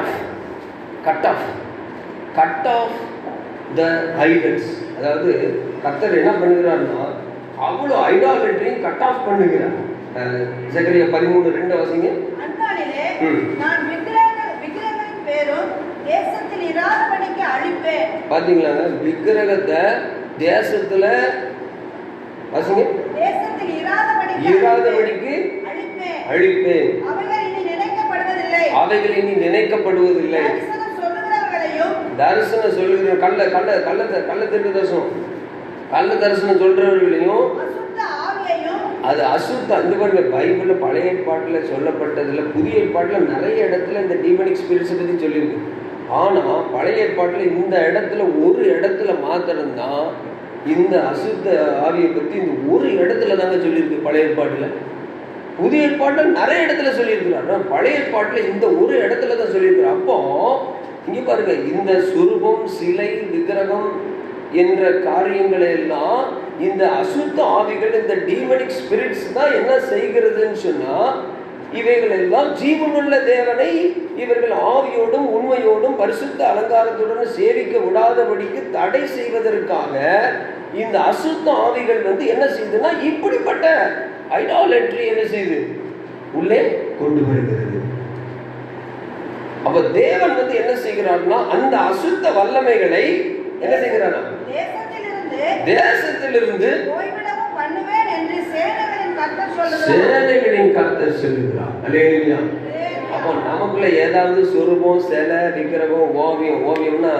off the idols. அதாவது கர்த்தர் என்ன பண்ணுகிறார்னா அவ்வளோ ஐடாலட்ரியும் கட் ஆஃப் பண்ணுகிறார். ஜக்கரியா 13:2 வாசிங்க. பாத்தீங்களாங்க, விக்கிரகத்தை தேசத்துல வாசிங்க, இராதபடிக்கு அழிப்பேன். அவைகள் இனி நினைக்கப்படுவதில்லை. தரிசனம் சொல்லுகிற கள்ள தரிசனம் சொல்றவர்களையும் அது அசுத்தம். இந்த பாருங்க, பைபிள்ல பழைய ஏற்பாட்டுல சொல்லப்பட்டதுல புதிய ஏற்பாட்டுல நிறைய இடத்துல இந்த டீமனிக் ஸ்பிரிட்ஸ் பத்தி சொல்லியிருக்கு. ஆனா பழைய ஏற்பாட்டுல இந்த இடத்துல ஒரு இடத்துல மாத்திரம்தான் இந்த அசுத்த ஆவியை பத்தி இந்த ஒரு இடத்துல தாங்க சொல்லியிருக்கு பழைய ஏற்பாட்டுல. புதிய ஏற்பாட்டுல நிறைய இடத்துல சொல்லியிருக்கிறார். பழைய ஏற்பாட்டுல இந்த ஒரு இடத்துல தான் சொல்லியிருக்கிறார். அப்போ இங்க பாருங்க, இந்த சுரூபம், சிலை, விக்கிரகம் என்ற காரியங்களை எல்லாம் இந்த அசுத்த ஆவிகள், இந்த டீமனிக் ஸ்பிரிட்ஸ் தான் என்ன செய்கிறதுன்னு சொன்னா, இவைகள் எல்லாம் ஜீவனுள்ள தேவனை இவர்கள் ஆவியோடும் உண்மையோடும் பரிசுத்த அலங்காரத்துடன் சேவிக்க விடாதபடிக்கு தடை செய்வதற்காக இந்த அசுத்த ஆவிகள் என்ன செய்யுதுன்னா இப்படிப்பட்ட ஐடாலட்ரி என்ன செய்யுது? உள்ளே கொண்டு வருகிறது. அப்ப தேவன் என்ன செய்கிறார்னா அந்த அசுத்த வல்லமைகளை என்ன செய்கிறார்? தேசத்திலிருந்து சேனைகளின் கர்த்தர் சொல்லுகிறார். அல்லேலூயா. அப்போ நமக்குள்ள ஏதாவது சொரூபம், சேலை, விக்கிரகம், ஓவியம்னா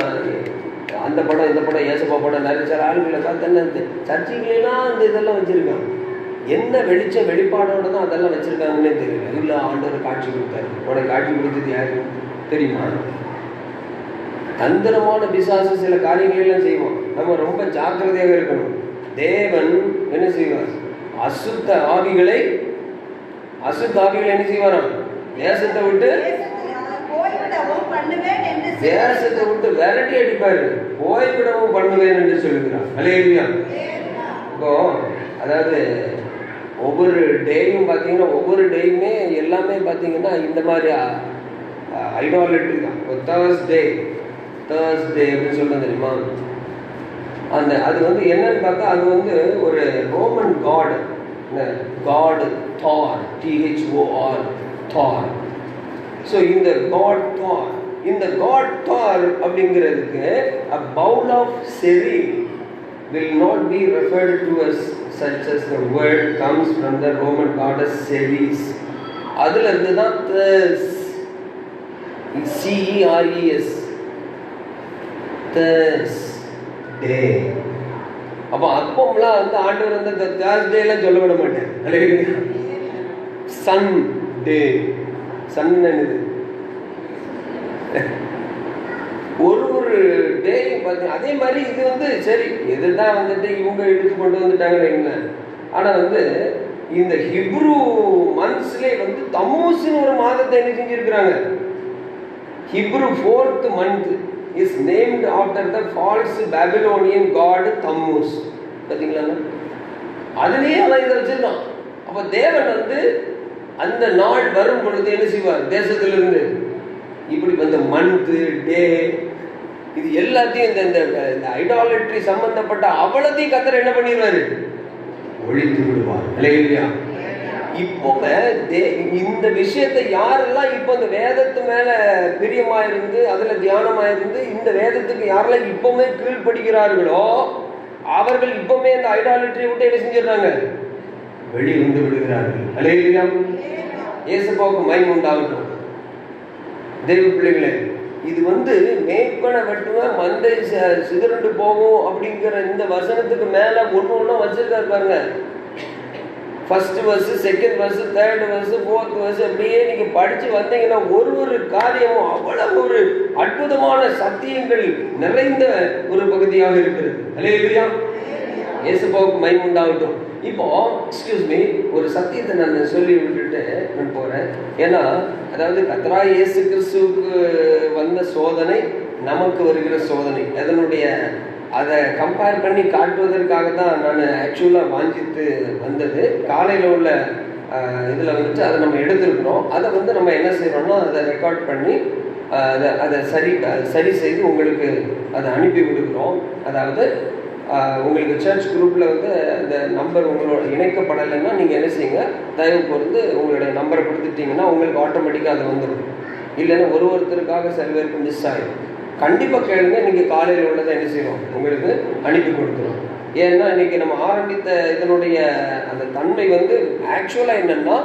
அந்த படம் இந்த படம் ஏசப்பா படம் நிறைய சில ஆளுகளை பார்த்து சர்ச்சைகளெல்லாம் அந்த இதெல்லாம் வச்சிருக்காங்க. என்ன வெளிப்பாடோட தான் அதெல்லாம் வச்சிருக்காங்கன்னே தெரியல. இல்லை, ஆண்டவர் காட்சி கொடுத்தாரு. உனக்கு காட்சி கொடுத்தது யாரு தெரியுமா? தந்திரமான பிசாசு சில காரியங்கள் எல்லாம் செய்வோம். நம்ம ரொம்ப ஜாக்கிரதையாக இருக்கணும். தேவன் என்ன செய்வார்? அசுத்த ஆவிகளை என்ன செய்வாராம்? தேசத்தை விட்டு விரட்டி அடிப்பாரு. போய்விடவும் பண்ணுவேன் என்று சொல்லுகிறார். அல்லேலூயா. இப்போ அதாவது ஒவ்வொரு டேயும் பார்த்தீங்கன்னா, ஒவ்வொரு டேயுமே எல்லாமே பார்த்தீங்கன்னா இந்த மாதிரி ஐடாலட்ரி தான். இப்போ தேர்ஸ்டே அப்படின்னு சொல்றது தெரியுமா? அது வந்து என்னன்னு பார்த்தா, அது வந்து ஒரு ரோமன் காட் தார், THOR, தார். ஸோ இந்த காட் தார் அப்படிங்கிறதுக்கு a bowl of cereal will not be referred to as such as the word comes from the Roman goddess Ceres. அதுல இருந்து தான் CERES Thursday. அப்போம்லாம் வந்து ஆண்டவர் வந்து இந்த தேர்ஸ்டேலாம் சொல்ல விட மாட்டேன். சண்டே, சன் என்னது? ஒரு டேயும் பார்த்தீங்கன்னா அதே மாதிரி இது வந்து சரி எதுதான் வந்துட்டு இவங்க எடுத்து கொண்டு வந்துட்டாங்க என்ன. ஆனால் வந்து இந்த ஹிப்ரூ மந்த்ஸ்லேயே வந்து தம்மூஸ்னு ஒரு மாதத்தை என்ன செஞ்சிருக்கிறாங்க. Hebrew 4th month is named after the false Babylonian god Tammuz. பார்த்தீங்களா? அதுலேயே அவன் இதை வச்சிருக்கான். அப்போ தேவன் வந்து அந்த நாள் வரும் பொழுது என்ன செய்வார்? தேசத்திலிருந்து இப்படி இந்த மந்த்து டே இது எல்லாத்தையும் இந்த ஐடாலட்ரி சம்பந்தப்பட்ட அவ்வளத்தையும் கர்த்தர் என்ன பண்ணிடுவாரு? ஒழித்து விடுவார். அல்லேலூயா. இப்போ இந்த விஷயத்தை யாரெல்லாம் இப்போ இந்த வேதத்து மேல பிரியமாயிருந்து அதுல தியானமாயிருந்து இந்த வேதத்துக்கு யாரெல்லாம் இப்பவுமே கீழ்படுகிறார்களோ அவர்கள் இப்பவுமே இந்த ஐடாலட்ரியை விட்டு என்ன செஞ்சிடறாங்க? வெளியே வந்து விடுகிறார்கள். அல்லேலூயா. இயேசுவுக்கு மகிமை உண்டாகட்டும். தெய்வ பிள்ளைகளே, இது வந்து மேய்ப்பனை வெட்டுவேன் மந்தை சிதறண்டு போகும் அப்படிங்கிற இந்த வசனத்துக்கு மேல ஒண்ணு வச்சிருக்காரு பாருங்க. 1st verse, 2nd verse, 3rd verse, 4th verse அப்படியே நீங்க படிச்சு வந்தீங்கன்னா ஒரு காரியமும் அவ்வளவு ஒரு அற்புதமான சத்தியங்கள் நிறைந்த ஒரு பகுதியாக இருக்கிறது. அல்லேலூயா. இயேசுவுக்கு மகிமை உண்டாகட்டும். இப்போ எக்ஸ்கியூஸ் மீ, ஒரு சத்தியத்தை நான் சொல்லி விட்டுட்டு நான் போறேன். ஏன்னா அதாவது கர்த்தராகிய இயேசு கிறிஸ்துவுக்கு வந்த சோதனை நமக்கு வருகிற சோதனை அதனுடைய அதை கம்பேர் பண்ணி காட்டுவதற்காக தான் நான் ஆக்சுவலாக வாஞ்சித்து வந்தது. காலையில் உள்ள இதில் வந்துட்டு அதை நம்ம எடுத்துருக்கிறோம். அதை வந்து நம்ம என்ன செய்யறோம்னா அதை ரெக்கார்ட் பண்ணி அதை சரி செய்து உங்களுக்கு அதை அனுப்பி விடுக்கிறோம். அதாவது உங்களுக்கு சர்ச் குரூப்பில் வந்து அந்த நம்பர் உங்களோட இணைக்கப்படலைன்னா நீங்கள் என்ன செய்யுங்க, தயவு பொறுத்து உங்களுடைய நம்பரை கொடுத்துட்டிங்கன்னா உங்களுக்கு ஆட்டோமேட்டிக்காக அது வந்துடும். இல்லைன்னா ஒருத்தருக்காக சில பேருக்கு மிஸ் ஆகிடும். கண்டிப்பாக கேளுங்க. நீங்கள் காலையில் உள்ளதை என்ன செய்வோம் உங்களுக்கு அனுப்பி கொடுத்துரும். ஏன்னா இன்னைக்கு நம்ம ஆரம்பித்த இதனுடைய அந்த தன்மை வந்து ஆக்சுவலாக என்னன்னா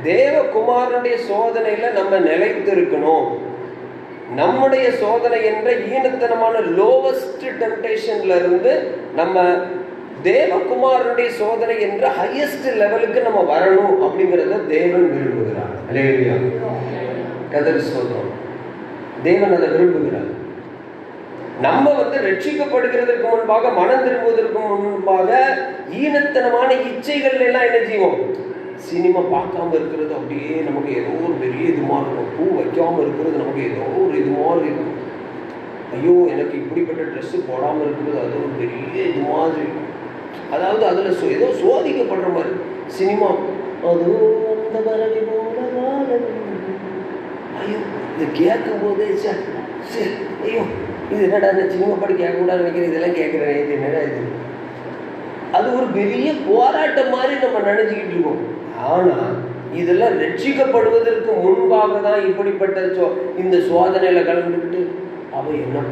தேவகுமாரனுடைய சோதனையில் நம்ம நிலைத்து இருக்கணும். நம்முடைய சோதனை என்ற ஈனத்தனமான லோவஸ்ட் டெம்டேஷன்ல இருந்து நம்ம தேவகுமாரனுடைய சோதனை என்ற ஹையஸ்ட் லெவலுக்கு நம்ம வரணும் அப்படிங்கிறத தேவன் விரும்புகிறார். அல்லேலூயா. கர்த்தர் ஸ்தோத்திரம். தேவன் அதை விரும்புகிறார். நம்ம வந்து ரட்சிக்கப்படுகிறதுக்கு முன்பாக மனம் திரும்புவதற்கு முன்பாக ஈனத்தனமான இச்சைகள் எல்லாம் என்ன செய்வோம்? சினிமா பார்க்காம இருக்கிறது அப்படியே நமக்கு ஏதோ ஒரு பெரிய இது மாதிரி இருக்கும். பூ வைக்காமல் இருக்கிறது நமக்கு ஏதோ ஒரு இது மாதிரி இருக்கும். ஐயோ எனக்கு இப்படிப்பட்ட ட்ரெஸ்ஸு போடாமல் இருக்கிறது அது ஒரு பெரிய இது மாதிரி. அதாவது அதில் ஏதோ சோதிக்கப்படுற மாதிரி சினிமா. அது அந்த பறவை போல ஐயோ இது கேட்கும் போதே ஐயோ இது என்னடா இந்த சினிமா பாட்டு கேட்கக்கூடாது வைக்கிறேன், இதெல்லாம் கேட்குறேன், இது என்னடா இது. அது ஒரு பெரிய போராட்டம் மாதிரி நம்ம நினைச்சுக்கிட்டு இருக்கோம். ஆனால் இதெல்லாம் ரட்சிக்கப்படுவதற்கு முன்பாக தான் இப்படிப்பட்ட இந்த சோதனையில் கலந்துக்கிட்டு அவன் என்னதான்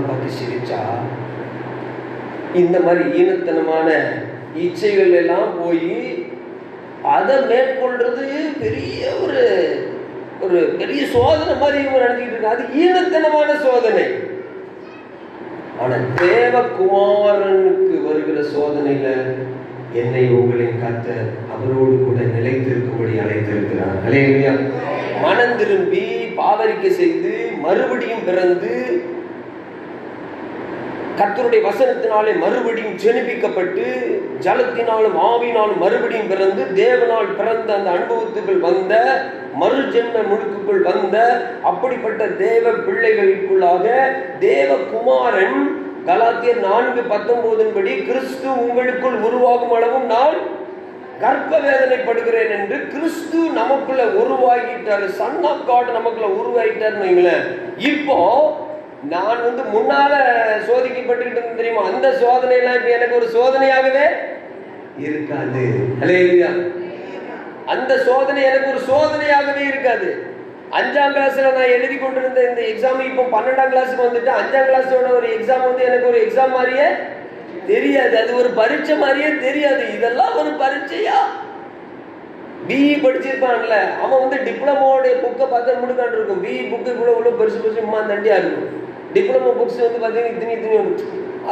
பார்த்து சிரிச்சா இந்த மாதிரி ஈனத்தனமான இச்சைகள் எல்லாம் போய் அதை மேற்கொள்றது பெரிய ஒரு பெரிய சோதனை மாதிரி இவங்க நினைச்சிக்கிட்டு இருக்காங்க. அது ஈனத்தனமான சோதனை. ஆனால் தேவகுமாரனுக்கு வருகிற சோதனையில என்னை உங்களை காத்த அவரோடு கூட நிலைத்திருக்கும்படி அழைத்திருக்கிறார். அல்லேலூயா. மனம் திரும்பி பாவரிக்கை செய்து மறுபடியும் பிறந்து கர்த்தருடைய வசனத்தினாலே மறுபடியும் ஜெனிப்பிக்கப்பட்டு ஜலத்தினாலும் ஆவியினாலும் மறுபடியும் பிறந்து தேவனால் பிறந்த அந்த அனுபவத்துக்குள் வந்த மறுஜென்ம முழுக்குக்குள் வந்த அப்படிப்பட்ட தேவ பிள்ளைகளுக்குள்ளாக தேவகுமாரன் கலாத்தியர் 4:19 கிறிஸ்து உங்களுக்குள் உருவாகும் அளவும் நான் கர்ப்ப வேதனைப்படுகிறேன் என்று கிறிஸ்து நமக்குள்ள உருவாகிட்டாரு. சன் ஆஃப் காட் நமக்குள்ள உருவாகிட்டாருன்னு வைங்களேன். இப்போ நான் முன்னால சோதிக்கப்பட்டுக்கிட்டு தெரியுமா, அந்த சோதனை எல்லாம் இப்ப எனக்கு ஒரு சோதனையாகவே இருக்காது. ஹல்லேலூயா. அந்த சோதனை எனக்கு ஒரு சோதனையாகவே இருக்காது. 5ஆம் கிளாஸ்ல நான் எழுதி கொண்டிருந்த இந்த எக்ஸாம் இப்போ 12ஆம் கிளாஸுக்கு வந்துட்டு 5ஆம் கிளாஸோட ஒரு எக்ஸாம் எனக்கு ஒரு எக்ஸாம் மாதிரியே தெரியாது. அது ஒரு பரீட்சை மாதிரியே தெரியாது. இதெல்லாம் ஒரு பரீட்சையா? பிஇ படிச்சிருப்பான்ல அவன் டிப்ளமோடைய புக்கை பார்த்தா முடுக்காண்டு இருக்கும். பிஇ புக்கு இவ்வளோ பெருசு பெருசு இம்மா தண்டியா இருக்கும். டிப்ளமோ புக்ஸ் பார்த்தீங்கன்னா இத்தனை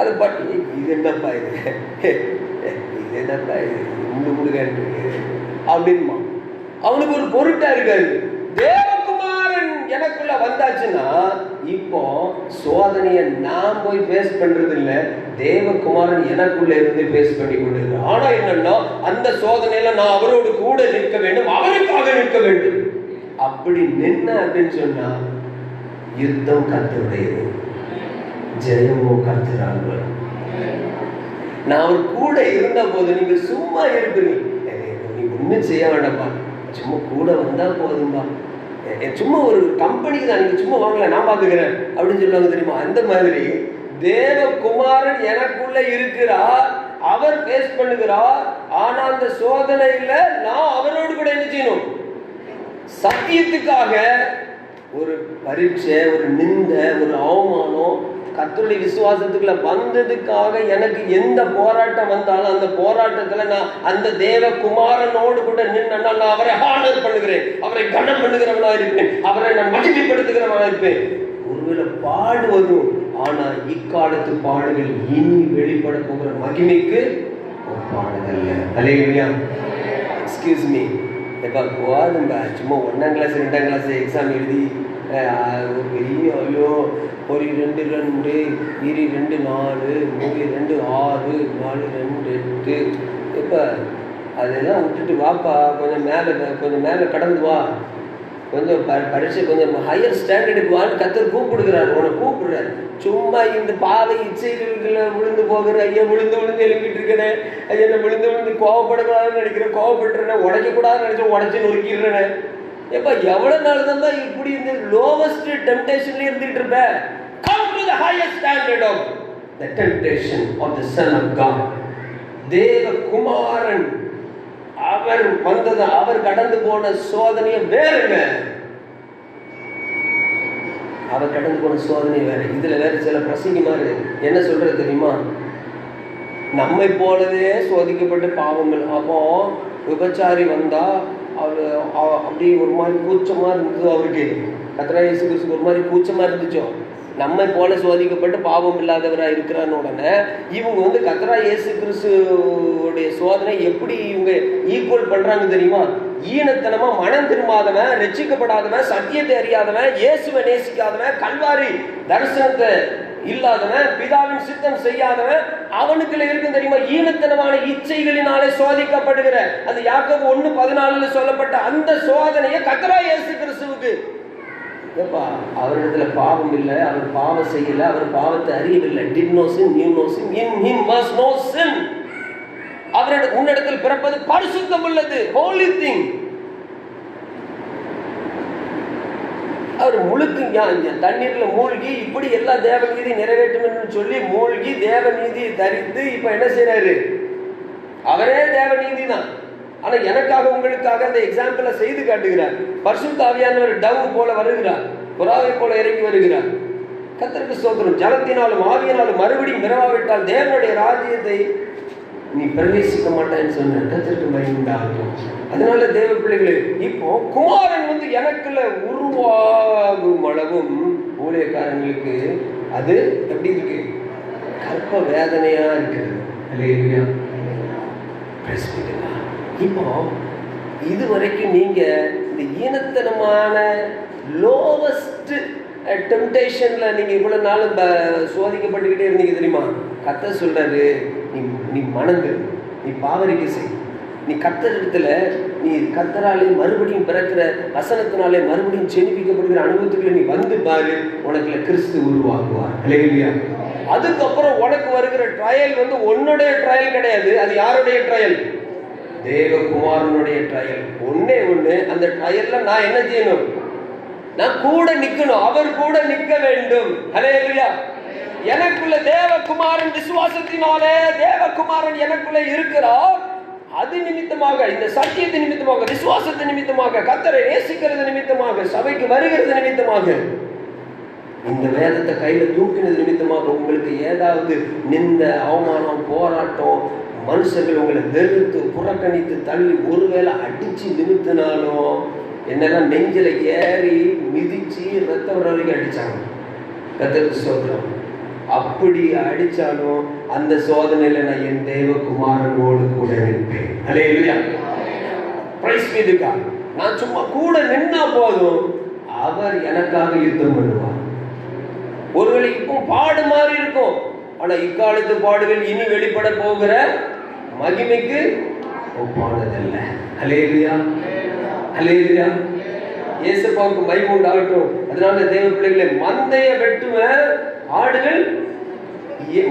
அதை பாட்டு இது என்னப்பா இது என்னப்பா இது முடுக்காண்டு அப்படின்மா. அவனுக்கு ஒரு பொருட்டா இருக்காது. தேவகுமாரன் எனக்குள்ள வந்தாச்சுன்னா இப்போ சோதனையை நான் போய் ஃபேஸ் பண்றது இல்லை, தேவகுமாரன் எனக்குள்ள இருந்து ஃபேஸ் பண்ணி கொண்டிருக்கிறேன். ஆனா என்னன்னா அந்த சோதனையில நான் அவரோடு கூட நிற்க வேண்டும், அவருக்காக நிற்க வேண்டும். அப்படி நின்ன அப்படின்னு சொன்னா யுத்தம் கர்த்தருடையது, ஜெயமோ கர்த்தரால். நான் அவர் கூட இருந்த போது நீங்க சும்மா இருப்பீங்க, நீங்க ஒன்றும் செய்ய வேண்டாம்ப்பா, சும்மா கூட வந்தா போதும்பா, சும்மா ஒரு கம்பெனிக்கு தான், நீங்க சும்மா வாங்கல நான் பாத்துக்கிறேன் அப்படின்னு சொல்லுவாங்க தெரியுமா. அந்த மாதிரி தேவகுமாரன் எனக்குள்ள இருக்கிறார், அவர் பேஸ் பண்ணுகிறார். ஆனா அந்த சோதனையில நான் அவரோடு கூட என்ன செய்யணும்? சத்தியத்துக்காக ஒரு பரீட்சை, ஒரு நிந்த, ஒரு அவமானம், கர்த்தருடைய விசுவாசத்துக்குள்ள வந்ததுக்காக எனக்கு எந்த போராட்டம் வந்தாலும் அந்த போராட்டத்துல நான் அந்த தேவகுமாரனோடு கூட நின்னா நான் அவரை ஹானர் பண்ணுகிறேன், அவரை கனம் பண்ணுகிறவனா இருப்பேன், அவரை நான் மகிமைப்படுத்துகிறவனா இருப்பேன். ஒருவேளை பாடு வரும், ஆனா இக்காலத்து பாடுகள் இனி வெளிப்பட போகிற மகிமைக்கு ஒரு பாடுகள். ஹல்லேலூயா. எக்ஸ்கியூஸ் மீ, எப்பா போதும்பா, சும்மா 1ஆம் கிளாஸ் 2ஆம் கிளாஸ் எக்ஸாம் எழுதி பெரிய ஐயோ ஒரு 2 2 2 2 4 3 2 6 4 2 8 இப்போ அதெல்லாம் விட்டுட்டு வாப்பா, கொஞ்சம் மேலே கடந்து வா, கொஞ்சம் பரீட்சை கொஞ்சம் ஹையர் ஸ்டாண்டர்டுக்கு வான்னு கர்த்தர் கூப்பிடுகிறார், உன்னை கூப்பிடுறாரு. சும்மா இந்த பாவை இச்சைகளை விழுந்து போகிற, ஐயா விழுந்து எழுப்பிட்டு இருக்கிறேன், ஐயா என்ன விழுந்து கோவப்படக்கூடாதுன்னு நினைக்கிறேன், கோவப்பட்டுறேன், உடைக்கக்கூடாதுன்னு நினைச்சேன், உடைச்சு நொறுக்கிடுறேன். எப்பா எவ்வளவு நாள் தான் இப்படி இந்த லோவஸ்ட் டெம்ப்டேஷன்ல இருந்துட்டு இருப்ப? Come to the highest standard of the temptation of the Son of God. தேவகுமாரன் அவர் வந்தது, அவர் கடந்து போன சோதனையை வேறுங்க, அவர் கடந்து போன சோதனை வேற. இதுல வேற சில பிரசங்கிமாரு என்ன சொல்றது தெரியுமா? நம்மை போலவே சோதிக்கப்பட்டு பாவம். அப்போ விபச்சாரி வந்தா அவரு அப்படி ஒரு மாதிரி கூச்சமா இருந்தது அவருக்கு. கர்த்தராகிய இயேசு கிறிஸ்து ஒரு மாதிரி கூச்சமா இருந்துச்சோ. நம்மை போல சோதிக்கப்பட்டு பாவம் இல்லாதவராக இருக்கிறான்னு உடனே இவங்க கர்த்தராகிய இயேசு கிறிஸ்துவோடைய சோதனை எப்படி இவங்க ஈக்குவல் பண்றாங்க தெரியுமா? ஈனத்தனமா மனம் திரும்பாதவன், ரட்சிக்கப்படாதவன், சத்தியத்தை அறியாதவன், இயேசுவை நேசிக்காதவன், கல்வாரி தரிசனத்தை இல்லாதவன், பிதாவின் சித்தம் செய்யாதவன், அவனுக்குள்ள இருக்கும் தெரியுமா ஈனத்தனமான இச்சைகளினாலே சோதிக்கப்படுகிற அந்த யாக்கோபு 1:14 சொல்லப்பட்ட அந்த சோதனையை கர்த்தராகிய இயேசு கிறிஸ்துவுக்கு ஏப்பா அவரிடத்துல பாவம் இல்லை, அவர் பாவம் செய்யல, அவர் பாவத்தை அறியவில்லை. did no sin, knew no sin, in him was no sin. அவரிடம் உன்னிடத்தில் பிறப்பது பரிசுத்தம் உள்ளது, holy thing. அவர் முழுக்க தண்ணீர்ல மூழ்கி இப்படி எல்லா தேவ நீதி நிறைவேற்றும் சொல்லி மூழ்கி தேவ நீதியை தரித்து இப்ப என்ன செய்யறாரு? அவரே தேவ நீதி தான். ஆனா எனக்காக உங்களுக்காக அந்த எக்ஸாம்பிளை செய்து காட்டுகிறார். பரிசுத்த ஆவியானவர் டவ் போல வருகிறார், புறாவை போல இறங்கி வருகிறார். கர்த்தருக்கு ஸ்தோத்திரம். ஜலத்தினாலும் ஆவியினாலும் மறுபடியும் பிறவாவிட்டால் தேவனுடைய ராஜ்யத்தை நீ பிரவேசிக்க மாட்டேன்னு சொன்ன கர்த்தருக்கு மகிமையுண்டாகும். அதனால தேவ பிள்ளைகளே, இப்போ குமாரன் எனக்குள்ள உருவாகும் அளவும் ஊழியக்காரங்களுக்கு அது எப்படி இருக்கு? கற்ப வேதனையா இருக்குது. அல்லேலூயா. இப்போ இதுவரைக்கும் நீங்க இந்த ஈனத்தனமான லோவஸ்ட் டெம்டேஷன்ல நீங்க இவ்வளவு நாளும் சோதிக்கப்பட்டுக்கிட்டே இருந்தீங்க தெரியுமா? கர்த்தர் சொல்றாரு, நீ மணங்கு, நீ பாவரிக்கை செய், நீ கர்த்தர் இடத்துல, நீ கர்த்தராலே மறுபடியும் பிறக்கிற வசனத்தினாலே மறுபடியும் ஜெனிப்பிக்கப்படுகிற அனுபவத்துக்குள்ள நீ வந்து பாரு, உனக்குள்ள கிறிஸ்து உருவாக்குவார். அல்லேலூயா. அதுக்கப்புறம் உனக்கு வருகிற ட்ரையல் வந்து உன்னுடைய ட்ரையல் கிடையாது, அது யாருடைய ட்ரையல்? தேவகுமாரனுடைய ட்ரையல். ஒன்னே ஒண்ணு, அந்த ட்ரையல்ல நான் என்ன செய்யணும்? நான் கூட நிக்கணும், அவர் கூட நிக்க வேண்டும். அல்லேலூயா. எனக்குள்ள தேவகுமாரன், விசுவாசத்தினாலே தேவகுமாரன் எனக்குள்ள இருக்கிறார். அது நிமித்தமாக, இந்த சத்தியத்தை நிமித்தமாக, விசுவாசத்தை நிமித்தமாக, கர்த்தரை நேசிக்கிறது நிமித்தமாக, சபைக்கு வருகிறது நிமித்தமாக, இந்த வேதத்தை கையில தூக்கினது நிமித்தமாக உங்களுக்கு ஏதாவது நிந்த, அவமானம், போராட்டம், மனுஷர்கள் உங்களை வெறுத்து புறக்கணித்து தள்ளி ஒருவேளை அடிச்சு நிறுத்தினாலும், என்னெல்லாம் நெஞ்சில ஏறி மிதிச்சு ரத்த வர வரைக்கும் அடிச்சாங்க. கர்த்தருக்கு ஸ்தோத்திரம். அப்படி அடிச்சாலும் அந்த சோதனையில நான் என் தேவகுமாரனோடு கூட நிற்பேன். அல்லேலூயா. Praise be the God. நான் சும்மா கூட நின்னா போதும், அவர் எனக்காக யுத்தம் பண்ணுவார். ஒருவேளை இப்போ பாடு மாதிரி இருக்கும், ஆனா இக்காலத்து பாடுகள் இனி வெளிப்பட போகிற மகிமைக்கு ஒப்பானதல்ல. அல்லேலூயா. அல்லேலூயா. இயேசுவுக்கு மகிமை உண்டாகட்டும். அதனால தேவ பிள்ளைகளே, மந்தைய வெட்டுவேன், ஆடுகள்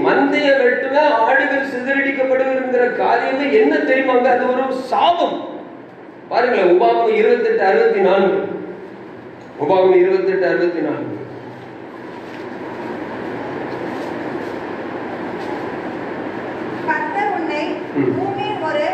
மந்தைய வெட்டுவேன், ஆடுகள் சிதறடிக்கப்படுகிற காரியமே என்ன தெரியுமாங்க? அது ஒரு சாபம். பாருங்களேன், உபாகமம் 28:64. உபாகமம் 28:64. கர்த்தர் உன்னை பூமியின் ஒரு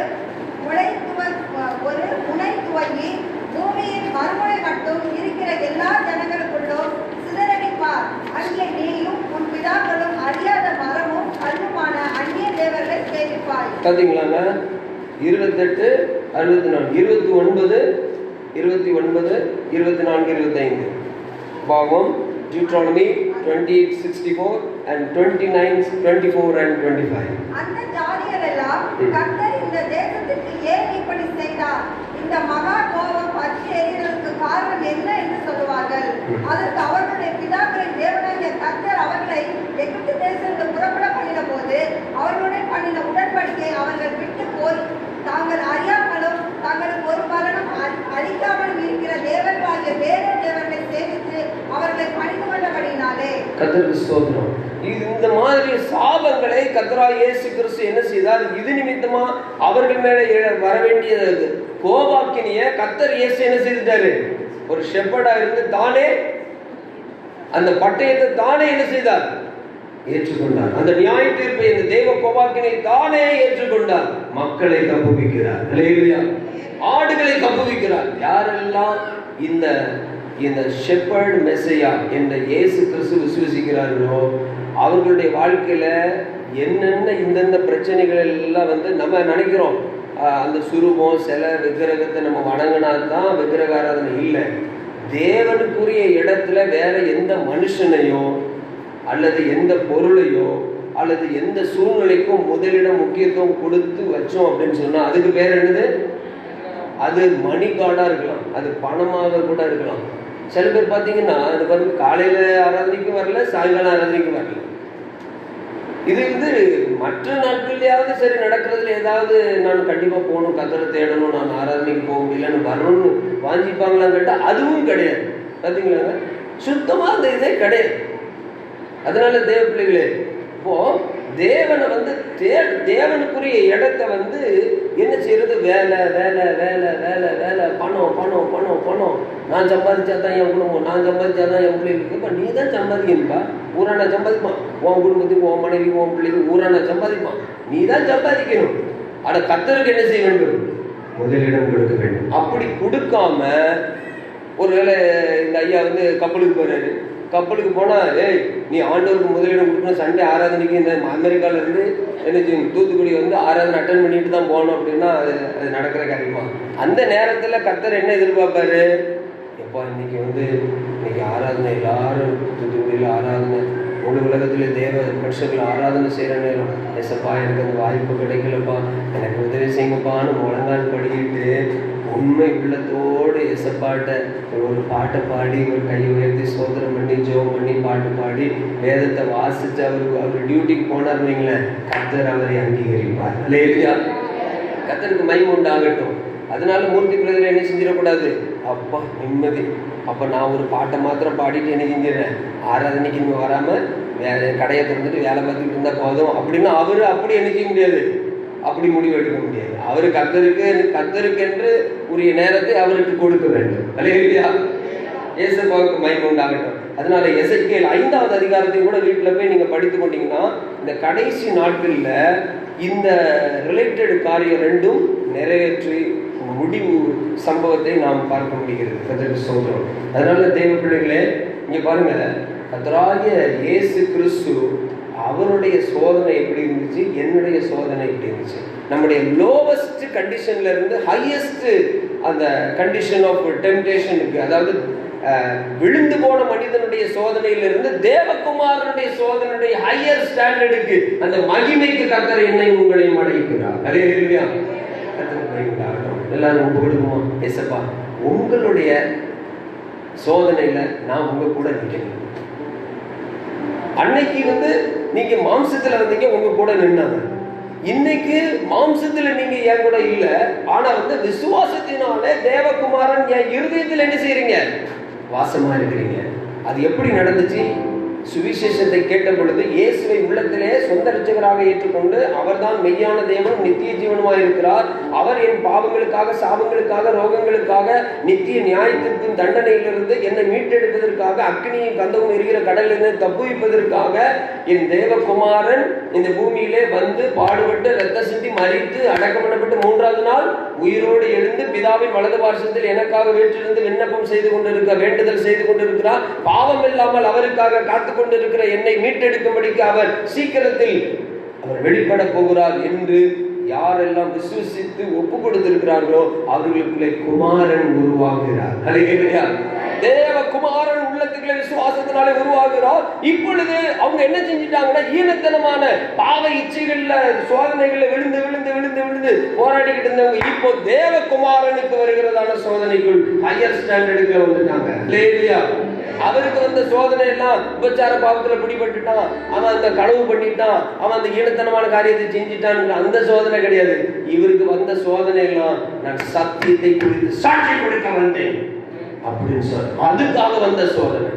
முனை துவங்கி பூமியின் மறுமுனை மட்டும் இருக்கிற எல்லா ஜனங்களுக்குள்ளும் சிதறடிப்பார். அங்கே நீயும் உன் பிதாக்களும் அறியாத மரமும் கல்லுமான அந்நிய தேவர்களை சேவிப்பாய். பாத்தீங்களாங்க? 28:64, 29, 29, 24, 25. பாவம் Deuteronomy 28:64 and 29, 24 and 25. அந்த ஜாதிகள் எல்லாம் கர்த்தர் இந்த தேசத்துக்கு ஏன் இப்படி செய்தார், இந்த மகா கோபம் பற்றி எரிவதற்கு காரணம் என்ன என்று சொல்லுவார்கள். அதற்கு அவர்களுடைய பிதாக்களின் தேவனாகிய கர்த்தர் அவர்களை எகிப்து தேசத்திலிருந்து புறப்பட பண்ணின போது அவர்களுடைய பண்ணின உடன்படிக்கை அவர்கள் விட்டு போய் தாங்கள் அறியாமலும் தங்களுக்கு ஒரு பலனும் அளிக்காமலும் இருக்கிற தேவர்களாகிய வேறு தேவர்களை சேவித்து அவர்களை பணிந்து கொண்டபடினாலே. கர்த்தருக்கு ஸ்தோத்திரம். இந்த மாதிரி சாபங்களை கர்த்தராகிய இயேசு கிறிஸ்து என்ன செய்தார்? இது நிமித்தமா அவர்கள் மேல வர வேண்டிய கோபாக்கினிய கர்த்தர் இயேசு என்ன செய்தாரு? ஒரு ஷெப்பர்டா இருந்து தானே அந்த பட்டயத்தை தானே என்ன செய்தார்? ஏற்றுக்கொண்டார். அந்த நியாய தீர்ப்பை, இந்த தேவ கோபாக்கினை தானே ஏற்றுக்கொண்டார். மக்களை தப்புவிக்கிறார். அல்லேலூயா. ஆடுகளை தப்புவிக்கிறார். யாரெல்லாம் இந்த ஷெப்பர்ட் மெஸ்ஸையா என்ற இயேசு கிறிஸ்து விசுவாசிக்கிறார்களோ அவர்களுடைய வாழ்க்கையில என்னென்ன இந்தந்த பிரச்சனைகள் எல்லாம் வந்து நம்ம நினைக்கிறோம், அந்த சுரூபம் சில விக்கிரகத்தை நம்ம வணங்கினால்தான் விக்கிரக ஆராதனை இல்லை. தேவனுக்குரிய இடத்துல வேற எந்த மனுஷனையோ அல்லது எந்த பொருளையோ அல்லது எந்த சூழ்நிலைக்கும் முதலிடம் முக்கியத்துவம் கொடுத்து வச்சோம் அப்படின்னு சொன்னா அதுக்கு பேர் என்னது? அது மணி கார்டா இருக்கலாம், அது பணமாக கூட இருக்கலாம். சில பேர் பார்த்தீங்கன்னா அது பாருங்க, காலையில ஆராதனைக்கு வரல, சாயங்காலம் ஆராதனைக்கு வரல. இது வந்து மற்ற நாட்கள்லயாவது சரி நடக்கிறதுல ஏதாவது நான் கண்டிப்பா போகணும், கத்தரை தேடணும், நான் ஆராதனைக்கு போக முடியலன்னு வரணும்னு வாங்கிப்பாங்களான்னு கேட்டா அதுவும் கிடையாது. பார்த்தீங்களாங்க, சுத்தமா அந்த இதே கிடையாது. அதனால தேவ பிள்ளைகளே, இப்போ தேவனை வந்து தேவனுக்குரிய இடத்த வந்து என்ன செய்யறது? வேலை வேலை வேலை வேலை வேலை, பணம் பணம் பணம் பணம். நான் சம்பாதிச்சாதான் என் குடும்பம், நான் சம்பாதிச்சாதான் என் பிள்ளைகளுக்கு. இப்போ நீ தான் சம்பாதிக்கணும்பா. ஊரானா சம்பாதிப்பான், உன் குடும்பத்துக்கு, உன் மனைவி, உன் பிள்ளைக்கு ஊரானா சம்பாதிப்பான். நீ தான் சம்பாதிக்கணும். ஆனா கர்த்தருக்கு என்ன செய்ய வேண்டும்? முதலிடம் கொடுக்க வேண்டும். அப்படி கொடுக்காம, ஒருவேளை இந்த ஐயா வந்து கப்பலுக்கு போறாரு, கப்பலுக்கு போனா ஏய் நீ ஆண்டவருக்கு முதலிடம் கொடுக்கணும், சண்டே ஆராதனைக்கு இந்த அமெரிக்கால இருந்து என்ன செய்யணும், தூத்துக்குடி வந்து ஆராதனை அட்டன் பண்ணிட்டு தான் போகணும் அப்படின்னா அது நடக்கிற காரியமா? அந்த நேரத்துல கர்த்தர் என்ன எதிர்பார்ப்பாரு? எப்பா இன்னைக்கு ஆராதனை, எல்லாரும் தூத்துக்குடியில் ஆராதனை, முழு உலகத்துல தேவ மனுஷர்கள் ஆராதனை செய்யற நேரம், எசப்பா எனக்கு அந்த வாய்ப்பு கிடைக்கலப்பா, எனக்கு உதவி செய்யுங்கப்பான்னு முழங்கால் படிக்கிட்டு உண்மை உள்ளத்தோடு எசப்பாட்ட ஒரு பாட்டை பாடி ஒரு கையை உயர்த்தி சோதனம் பண்ணி ஜெபம் பண்ணி பாட்டு பாடி வேதத்தை வாசித்து அவர் டியூட்டிக்கு போனார் வைங்களேன், கர்த்தர் அவரை அங்கீகரிப்பார். அல்லேலூயா. கர்த்தருக்கு மகிமை உண்டாகட்டும். அதனால மூர்த்தி பிரதர் என்ன செஞ்சிடக்கூடாது, அப்பா நிம்மதி, அப்போ நான் ஒரு பாட்டை மாத்திரம் பாடிட்டு என்ன செஞ்சிடறேன், ஆராதனைக்கு நீங்கள் வராமல் வேற கடையை திறந்துட்டு வேலை பார்த்துக்கிட்டு இருந்தால் போதும் அப்படின்னு அவர் அப்படி என்ன செய்ய முடியாது, அப்படி முடிவு எடுக்க முடியாது. அவர் கர்த்தருக்கென்று உரிய நேரத்தை அவருக்கு கொடுக்க வேண்டும். அல்லேலூயா. ஏசப்பாவுக்கு மகிமை உண்டாகட்டும். அதனால எசேக்கியேல் 5வது அதிகாரத்தையும் கூட வீட்டில் போய் நீங்கள் படித்து கொண்டீங்கன்னா இந்த கடைசி நாட்களில் இந்த ரிலேட்டட் காரியம் ரெண்டும் நிறைவேற்றி முடிவு சம்பவத்தை நாம் பார்க்க முடிகிறது. கர்த்தருக்கு ஸ்தோத்திரம். அதனால தேவ பிள்ளைகளே, இங்கே பாருங்க, கர்த்தராகிய இயேசு கிறிஸ்து அவருடைய சோதனை எப்படி இருந்துச்சு, என்னுடைய சோதனை எப்படி இருந்துச்சு. நம்முடைய லோவஸ்ட் கண்டிஷன்ல இருந்து ஹையஸ்ட் அந்த கண்டிஷன் ஆஃப் டெம்டேஷனுக்கு, அதாவது விழுந்து போன மனிதனுடைய சோதனையிலிருந்து தேவகுமாரனுடைய சோதனையுடைய ஹையர் ஸ்டாண்டர்டுக்கு, அந்த மகிமைக்கு கர்த்தர் என்னை உங்களையும் அழைக்கிறார். அல்லேலூயா. எல்லாரும் ஒப்பு கொடுக்குமா, ஏசப்பா உங்களுடைய சோதனையில நான் உங்க கூட நிற்கிறேன். அன்னைக்கு நீங்க மாம்சத்துல வந்தீங்க, உங்க கூட நின்னாங்க. இன்னைக்கு மாம்சத்துல நீங்க என் கூட இல்ல, ஆனா விசுவாசத்தினாலே தேவகுமாரன் என் இருதயத்தில் என்ன செய்யறீங்க, வாசமா இருக்கிறீங்க. அது எப்படி நடந்துச்சு? சுவிசேஷத்தை கேட்ட பொழுது இயேசுவை உள்ளத்திலே சொந்த இரட்சகராக ஏற்றுக்கொண்டு அவர்தான் மெய்யான தேவனும் நித்திய ஜீவனுமாய் இருக்கிறார், அவர் என் பாவங்களுக்காக, சாபங்களுக்காக, ரோகங்களுக்காக, நித்திய நியாயத்திற்கும் தண்டனையிலிருந்து என்னை மீட்டெடுப்பதற்காக, அக்னியும் கந்தமும் எரிகிற கடலிலிருந்து தப்புவிப்பதற்காக என் தேவகுமாரன் இந்த பூமியிலே வந்து பாடுபட்டு ரத்த சிந்தி மரித்து அடக்கம் பண்ணப்பட்டு 3வது நாள் உயிரோடு எழுந்து பிதாவின் வலது பார்சத்தில் எனக்காக வீற்றிருந்து விண்ணப்பம் செய்து கொண்டிருக்க வேண்டுதல் செய்து கொண்டிருக்கிறார். பாவம் இல்லாமல் அவருக்காக காத்து கொண்டிருக்கிற என்னை மீட்டெடுக்கும்படிக்கு அவர் சீக்கிரத்தில் அவர் வெளிப்பட போகிறார் என்று யாரெல்லாம் விசுவசித்து ஒப்பு கொடுத்திருக்கிறார்களோ அவர்களுக்குள்ளே குமாரன் உருவாகிறார். அல்லேலூயா. தேவகுமாரன் உள்ளத்துக்குள்ளே விசுவாசத்தினாலே உருவாகிறார். இப்பொழுது அவங்க என்ன செஞ்சிட்டாங்கன்னா, ஈனத்தனமான பாவ இச்சைகள்ல சோதனைகள்ல விழுந்து விழுந்து விழுந்து விழுந்து போராடிக்கிட்டு இருந்தவங்க இப்போ தேவகுமாரனுக்கு வருகிறதான சோதனைக்குள் ஹையர் ஸ்டாண்டர்டுக்கு வந்துட்டாங்க. அல்லேலூயா. அவருக்கு வந்த சோதனை எல்லாம் உபச்சார பாவத்துல பிடிபட்டுட்டான், அவன் அந்த களவு பண்ணிட்டான், அவன் அந்த ஈனத்தனமான காரியத்தை செஞ்சிட்டான், அந்த சோதனை கிடையாது. இவருக்கு வந்த சோதனை எல்லாம் நான் சத்தியத்தை குறித்து சாட்சி கொடுக்க வந்தேன் அப்படின்னு சொல்ற, அதுக்காக வந்த சோதனை.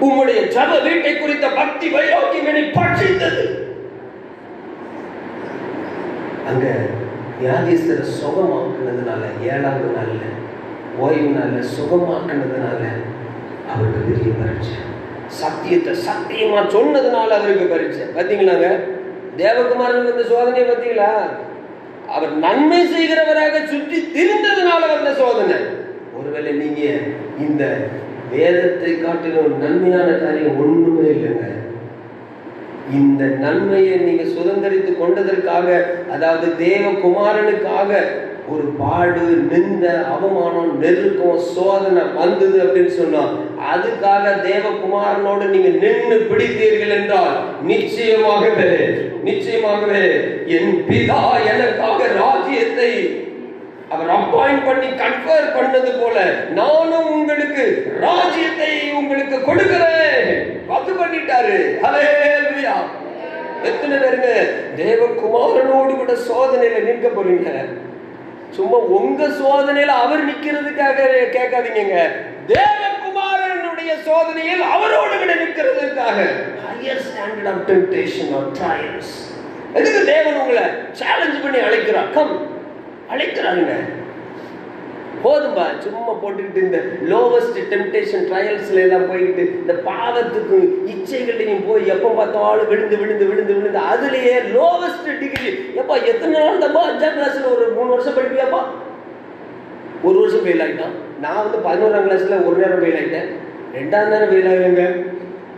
உம்முடைய ஜப வீட்டை குறித்த பக்தி வைராக்கியம் என்னை பட்சித்தது. அங்க வியாதிஸ்தரை சுகமாக்குனதுனால 7வது நாள்ல ஓய்வு நாள்ல சுகமாக்குனதுனால அவருக்கு பெரிய பரீட்சை. சத்தியத்தை சத்தியமா சொன்னதுனால அவருக்கு பரீட்சை. பார்த்தீங்களாங்க, தேவகுமாரன் வந்த சோதனையை பார்த்தீங்களா? அவர் நன்மை செய்கிறவராக சுற்றி திரிந்ததுனால வந்த சோதனை. ஒருவேளை நீங்க இந்த வேதத்தை காட்டிலும் நன்மையான காரியம் ஒண்ணுமே இல்லைங்க. இந்த நன்மையை நீங்க சுதந்திரித்து கொண்டதற்காக, அதாவது தேவகுமாரனுக்காக ஒரு பாடு, நிந்த, அவமானம், நெருக்கம், சோதனை வந்தது அப்படின்னு சொன்னா, அதுக்காக தேவகுமாரனோடு நீங்க நின்று பிடித்தீர்கள் என்றால் நிச்சயமாகவே நிச்சயமாகவே என் பிதா எனக்காக ராஜ்யத்தை அவர் அப்பாயிண்ட் பண்ணி கன்ஃபர் பண்ணது போல நானும் உங்களுக்கு ராஜ்யத்தை உங்களுக்கு கொடுக்கிறேன் வாக்கு பண்ணிட்டாரு. ஹல்லேலூயா. எத்தனை பேருங்க தேவகுமாரனோடு கூட சோதனையில நிற்க போறீங்க? சும்மா உங்க சோதனையில அவர் நிக்கிறதுக்காக கேட்காதீங்க, தேவகுமாரனுடைய சோதனையில் அவரோடு கூட நிற்கிறதுக்காக. Higher standard of temptation or trials. எதுக்கு தேவன் உங்களை சேலஞ்ச் பண்ணி அழைக்கிறார்? கம், அழைக்கிறாருங்க. போதும்பா சும்மா போட்டுக்கிட்டு இந்த லோவஸ்ட் டெம்ப்டேஷன் ட்ரையல்ஸ்ல எல்லாம் போயிட்டு இந்த பாவத்துக்கு இச்சைகளையும் போய் எப்போ பார்த்தாலும் விழுந்து விழுந்து விழுந்து விழுந்து அதுலயே லோவஸ்ட் டிகிரி. எப்பா எத்தனை நாள் தப்பா 5ஆம் கிளாஸ்ல ஒரு 3 வருஷம் படிப்பியாப்பா? 1 வருஷம் ஃபெயில் ஆகிட்டான். நான் 11ஆம் கிளாஸ்ல ஒரு நேரம் ஃபெயில் ஆகிட்டேன், 2ஆம் நேரம் ஃபெயில் ஆகிங்க.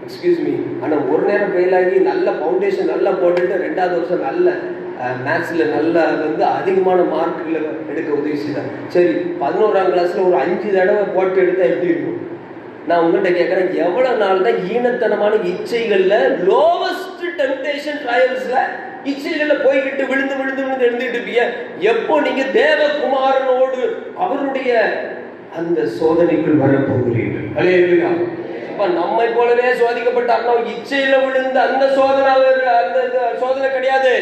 Excuse me. ஆனால் ஒரு நேரம் ஃபெயில் ஆகி நல்ல ஃபவுண்டேஷன் நல்லா போட்டுட்டு 2ஆவது வருஷம் நல்ல மேத்ஸில் நல்லா அதிகமான மார்க்கில் எடுக்க உதவி செய்தார். சரி, 11ஆம் கிளாஸில் ஒரு 5 தடவை போட்டு எடுத்தால் எப்படி இருக்கும்? நான் உங்கள்கிட்ட கேட்குறேன், எவ்வளோ நாள் தான் ஈனத்தனமான இச்சைகளில் லோவஸ்ட் டெம்ப்டேஷன் ட்ரையல்ஸில் இச்சைகள்ல போய்கிட்டு விழுந்து விழுந்து விழுந்து எழுந்துட்டு இருப்பீங்க. எப்போ நீங்க தேவகுமாரனோடு அவருடைய அந்த சோதனைக்குள் வரப்போகிறீர்கள். அல்லேலூயா. நம்மை போலவே சோதிக்கப்பட்டார்னா இச்சையில விழுந்த அந்த சோதனை, அந்த சோதனை கிடையாது.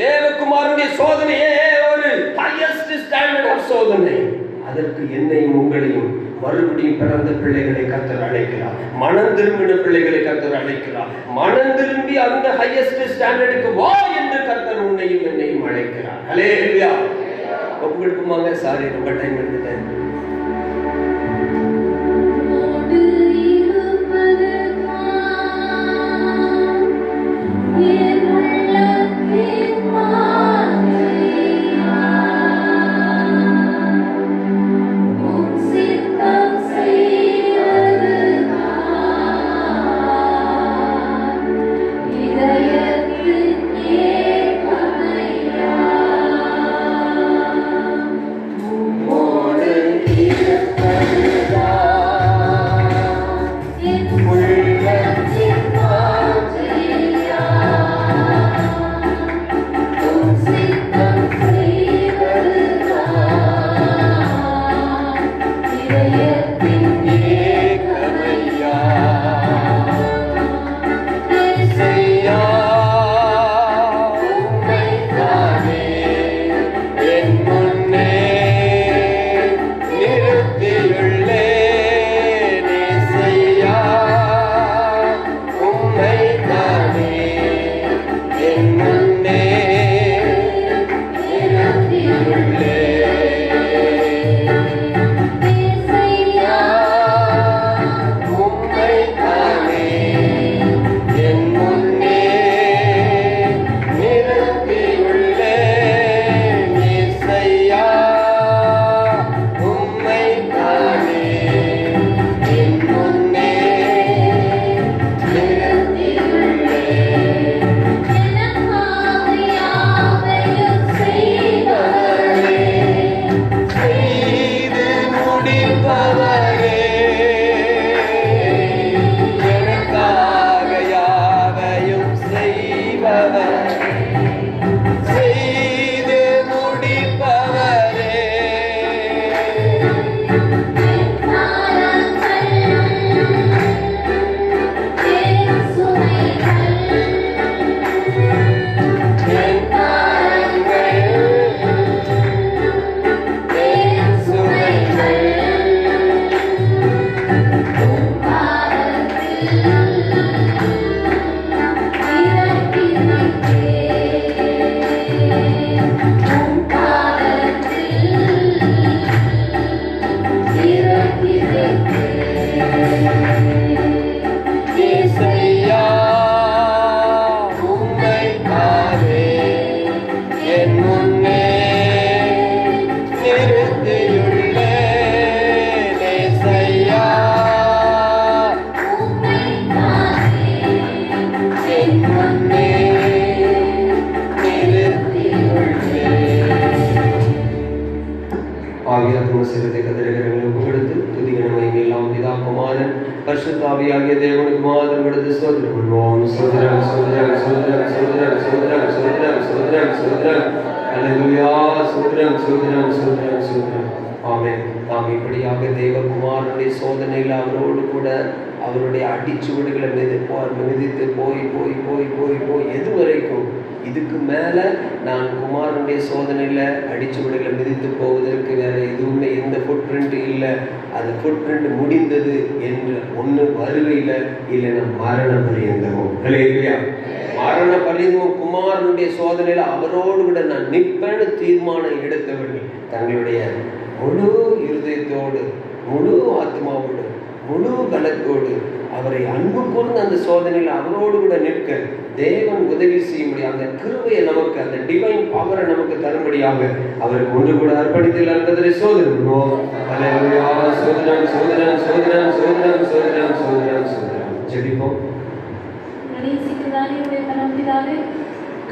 தேவகுமாரனுடைய சோதனையே ஒரு ஹையஸ்ட் ஸ்டாண்டர்ட் ஆஃப் சோதனை. அதற்கு என்னையும் உங்களையும் மறுபடியும் பிறந்த பிள்ளைகளை கர்த்தர் அழைக்கிறார். மனம் திரும்பின பிள்ளைகளை கர்த்தர் அழைக்கிறார். மனம் திரும்பி அந்த ஹையஸ்ட் ஸ்டாண்டர்டுக்கு வா என்று கர்த்தர் உன்னையும் என்னையும் அழைக்கிறார். அல்லேலூயா. ஒப்புக்கொடுக்குமாங்க. சாரி, ரொம்ப டைம் எடுத்துட்டேன். பரிசுத்தாவியாகிய தேவனுக்கு மாத்திரம் எடுத்து ஸ்தோத்திரம் பண்ணுவோம். ஸ்தோத்திரம் ஸ்தோத்திரம் ஸ்தோத்திரம் ஸ்தோத்திரம் ஸ்தோத்திரம் ஸ்தோத்திரம் ஸ்தோத்திரம் ஸ்தோத்திரம். அல்லேலூயா. ஸ்தோத்திரம் ஸ்தோத்திரம் ஸ்தோத்திரம் ஸ்தோத்திரம். ஆமென். நாம் இப்படியாக தேவகுமாரனுடைய சோதனையில் அவரோடு கூட அவருடைய அடிச்சுவடுகளை மிதித்து போய் போய் போய் போய் போய் எது வரைக்கும் இதுக்கு மேலே நான் குமாரனுடைய சோதனையில் அடிச்சுவடுகளை மிதித்து போவதற்கு வேற எதுவுமே எந்த ஃபுட் பிரிண்ட் இல்லை. அது ஃபுட் பிரிண்ட் முடிந்தது என்று ஒன்று வருகையில் இல்லைன்னா மரண பரியந்தமும். இல்லையா? மரண பரியந்தமும் குமாரனுடைய சோதனையில் அவரோடு கூட நான் நிற்பேன்னு தீர்மானம் எடுத்தவர்கள் தங்களுடைய முழு இருதயத்தோடு முழு ஆத்மாவோடு முழு பலத்தோடு அவரை அன்பு கூர்ந்து அந்த சோதனையில் அவரோடு கூட நிற்க தேவன் உதவி செய்ய முடியும். அந்த கிருபையை நமக்கு, அந்த டிவைன் பவரை நமக்கு தரும்படியாக அவருக்கு ஒன்று கூட அர்ப்பணித்தில் என்பதை சோதனம். சோதனம் சோதனம் சோதனம் சோதனம் சோதனம் சோதனம் சோதனம். ஜெபிப்போம்.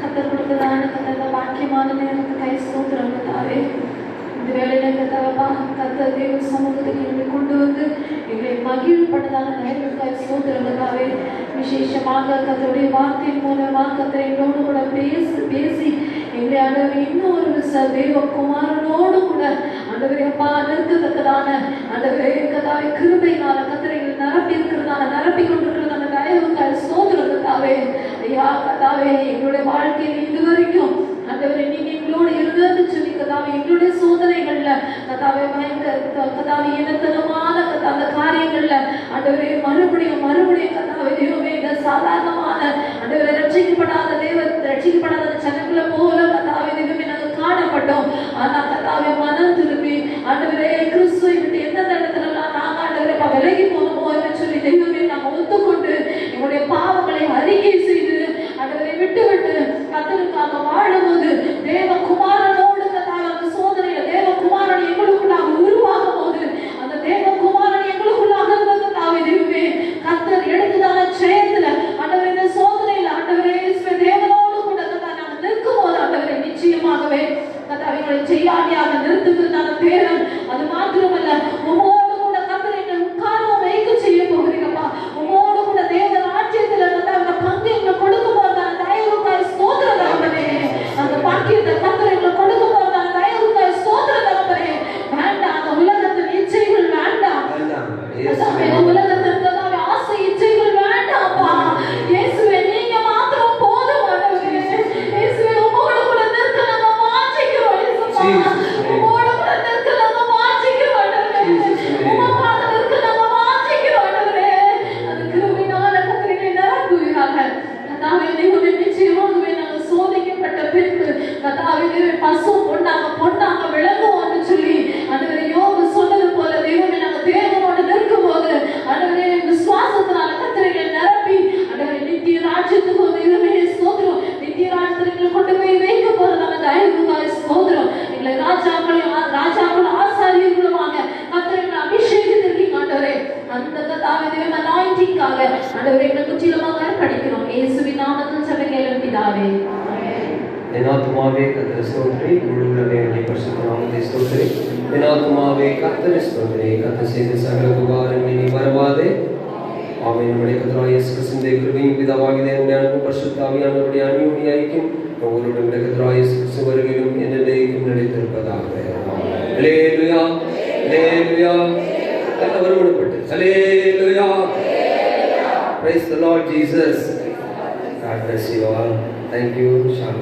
கத்தர் கொடுத்ததான கத்தர் வாக்கியமான நேரத்துக்காய் ஸ்தோத்திரம் கர்த்தாவே. இந்த வேளையில கர்த்தாவா கர்த்தர் தேவ சமூகத்துக்கு எங்களை கொண்டு வந்து எங்களை மகிழ்ந்து பண்ணதான தயவுக்காய் ஸ்தோத்திரம் கர்த்தாவே. விசேஷமாக கர்த்தருடைய வார்த்தையின் மூலமாக கர்த்தர் எங்களோடு கூட பேசி எங்களை ஆண்டவரே இன்னும் ஒரு தேவகுமாரனோடு கூட ஆண்டவரே அப்பா நிறுத்தத்தக்கதான ஆண்டவரே கர்த்தாவே கிருபையினால கர்த்தரை நிரப்பி இருக்கிறதான நிரப்பி கொண்டிருக்கிறதான தயவுக்காய் ஸ்தோத்திரம் கர்த்தாவே. ஐயா கர்த்தாவே எங்களுடைய வாழ்க்கையில் இதுவரைக்கும் ஆண்டவரே நீங்க எங்களோடு இருந்தது சொல்லி கர்த்தாவே எங்களுடைய சோதனைகள்ல கர்த்தாவே கர்த்தாவே இனத்தனமான அந்த காரியங்கள்ல ஆண்டவரே மறுபடியும் கர்த்தாவே தெய்வமே இந்த சாதாரணமான ஆண்டவரே ரட்சிக்கப்படாத ஜனங்களை போல கர்த்தாவே தெய்வமே நாங்கள் காணப்பட்டோம். ஆனா கர்த்தாவே மனம் திரும்பி ஆண்டவரே கிறிஸ்துவை விட்டு எந்தெந்த இடத்துலலாம் நாங்கள் ஆண்டவரே விலகி போனோமோ என்று சொல்லி தெய்வமே நாங்கள் ஒத்துக்கொண்டு எங்களுடைய பாவங்களை அறிக்கை செய்து ஆண்டவரை விட்டு கர்த்தருக்காக வாழும்போது தேவகுமாரனோடு கர்த்தாவே அந்த சோதனையில தேவகுமாரன் எங்களுக்குள்ளாக உருவாகும் போது அந்த தேவகுமாரன் எங்களுக்குள்ளாக கர்த்தாவே தெய்வமே கர்த்தர் எடுத்ததான ஜெயத்துல ஆண்டவரே இந்த சோதனையில ஆண்டவரே தேவனோடு கூட கர்த்தாவே நாங்கள் நிற்கும் போது ஆண்டவரை நிச்சயமாகவே கர்த்தாவே எங்களை செய்யாடியாக நிறுத்துகிறதான பேரன் அது மாத்திரமல்ல உமோடு கூட கர்த்தரை எங்களை உட்காரவும் வைக்க செய்ய போகிறீங்கப்பா. உமோடு கூட தேவ ராஜ்யத்துல கர்த்தாவே பங்கு எங்களை கொடுக்கும் போதுதான் தயவுக்காய் ஸ்தோத்திரம் தகப்பனே. அந்த பாக்கியத்தை கர்த்தரை எங்களை கொடுக்கும் போதுதான் தயவுக்காய் ஸ்தோத்திரம் தகப்பனே. வேண்டாம் அந்த உலகத்தின் இச்சைகள் வேண்டாம், உலகத்தின் கர்த்தாவே ஆசை இச்சைகள் வேண்டாம்ப்பா. இயேசுவே நீங்க மாத்திரம் போதும் ஆண்டவரே. இயேசுவே உமோடு கூட நிற்க நாங்கள் வாஞ்சிக்கிறோம் இயேசுப்பா. உமோடு கூட நிற்க நாங்கள் வாஞ்சிக்கிறோம் ஆண்டவரே. உமக்காக நிற்க நாங்கள் வாஞ்சிக்கிறோம் ஆண்டவரே. அந்த கிருபையினால கர்த்தரை நிரப்புவீராக. கர்த்தாவே தெய்வமே நிச்சயமாகவே நாங்கள் சோதிக்கப்பட்ட பின்பு கர்த்தாவே தெய்வமே பசு பொன்னாக விளங்குவோம் என்று சொல்லி ஆண்டவரே யோபு சொன்னது போல தெய்வமே நாங்கள் தேவனோடு நிற்கும் போது ஆண்டவரே விசுவாசத்தினால கர்த்தரை நிரப்பி ஆண்டவரே நித்திய ராஜ்யத்துக்கு தெய்வமே ஸ்தோத்திரம். நித்திய ராஜ்யத்தை கொண்டு போய் வைக்க போறதான தயவுக்காய் ஸ்தோத்திரம். எங்களை ராஜாக்களும் ஆசாரியர்களுமாக கர்த்தரை அபிஷேகத்திற்கு ஆண்டவரே அந்த கர்த்தாவே தெய்வம் அனாயிண்டிங்காக ஆண்டவரே எங்களை முற்றிலுமாக அர்ப்பணிக்கிறோம். இயேசுவின் நாமத்தில் ஜெபம் பிதாவே. என் ஆத்துமாவே கர்த்தரை ஸ்தோத்திரி, முழு உள்ளமே உம்முடைய பரிசுத்த நாமத்தை ஸ்தோத்திரி. என் ஆத்துமாவே கர்த்தரை ஸ்தோத்திரி, கர்த்தர் செய்த சகல உபகாரங்களை நீ மறவாதே. ஆமென். நம்முடைய கர்த்தராகிய இயேசு கிறிஸ்துவின் கிருபையும் பிதாவாகிய தேவனுடைய அன்பும் பரிசுத்த ஆவியானவருடைய அந்யோன்ய ஐக்கியம் ஒவ்வொருவருடைய கர்த்தராகிய இயேசு கிறிஸ்து வருகையிலும் என்றென்றைக்கும் நிலைத்திருப்பதாக. அல்லேலூயா, அல்லேலூயா. நல்ல வருமானப்பட்டு அல்லேலூயா. Praise the Lord Jesus. God bless you all. Thank you. Shalom.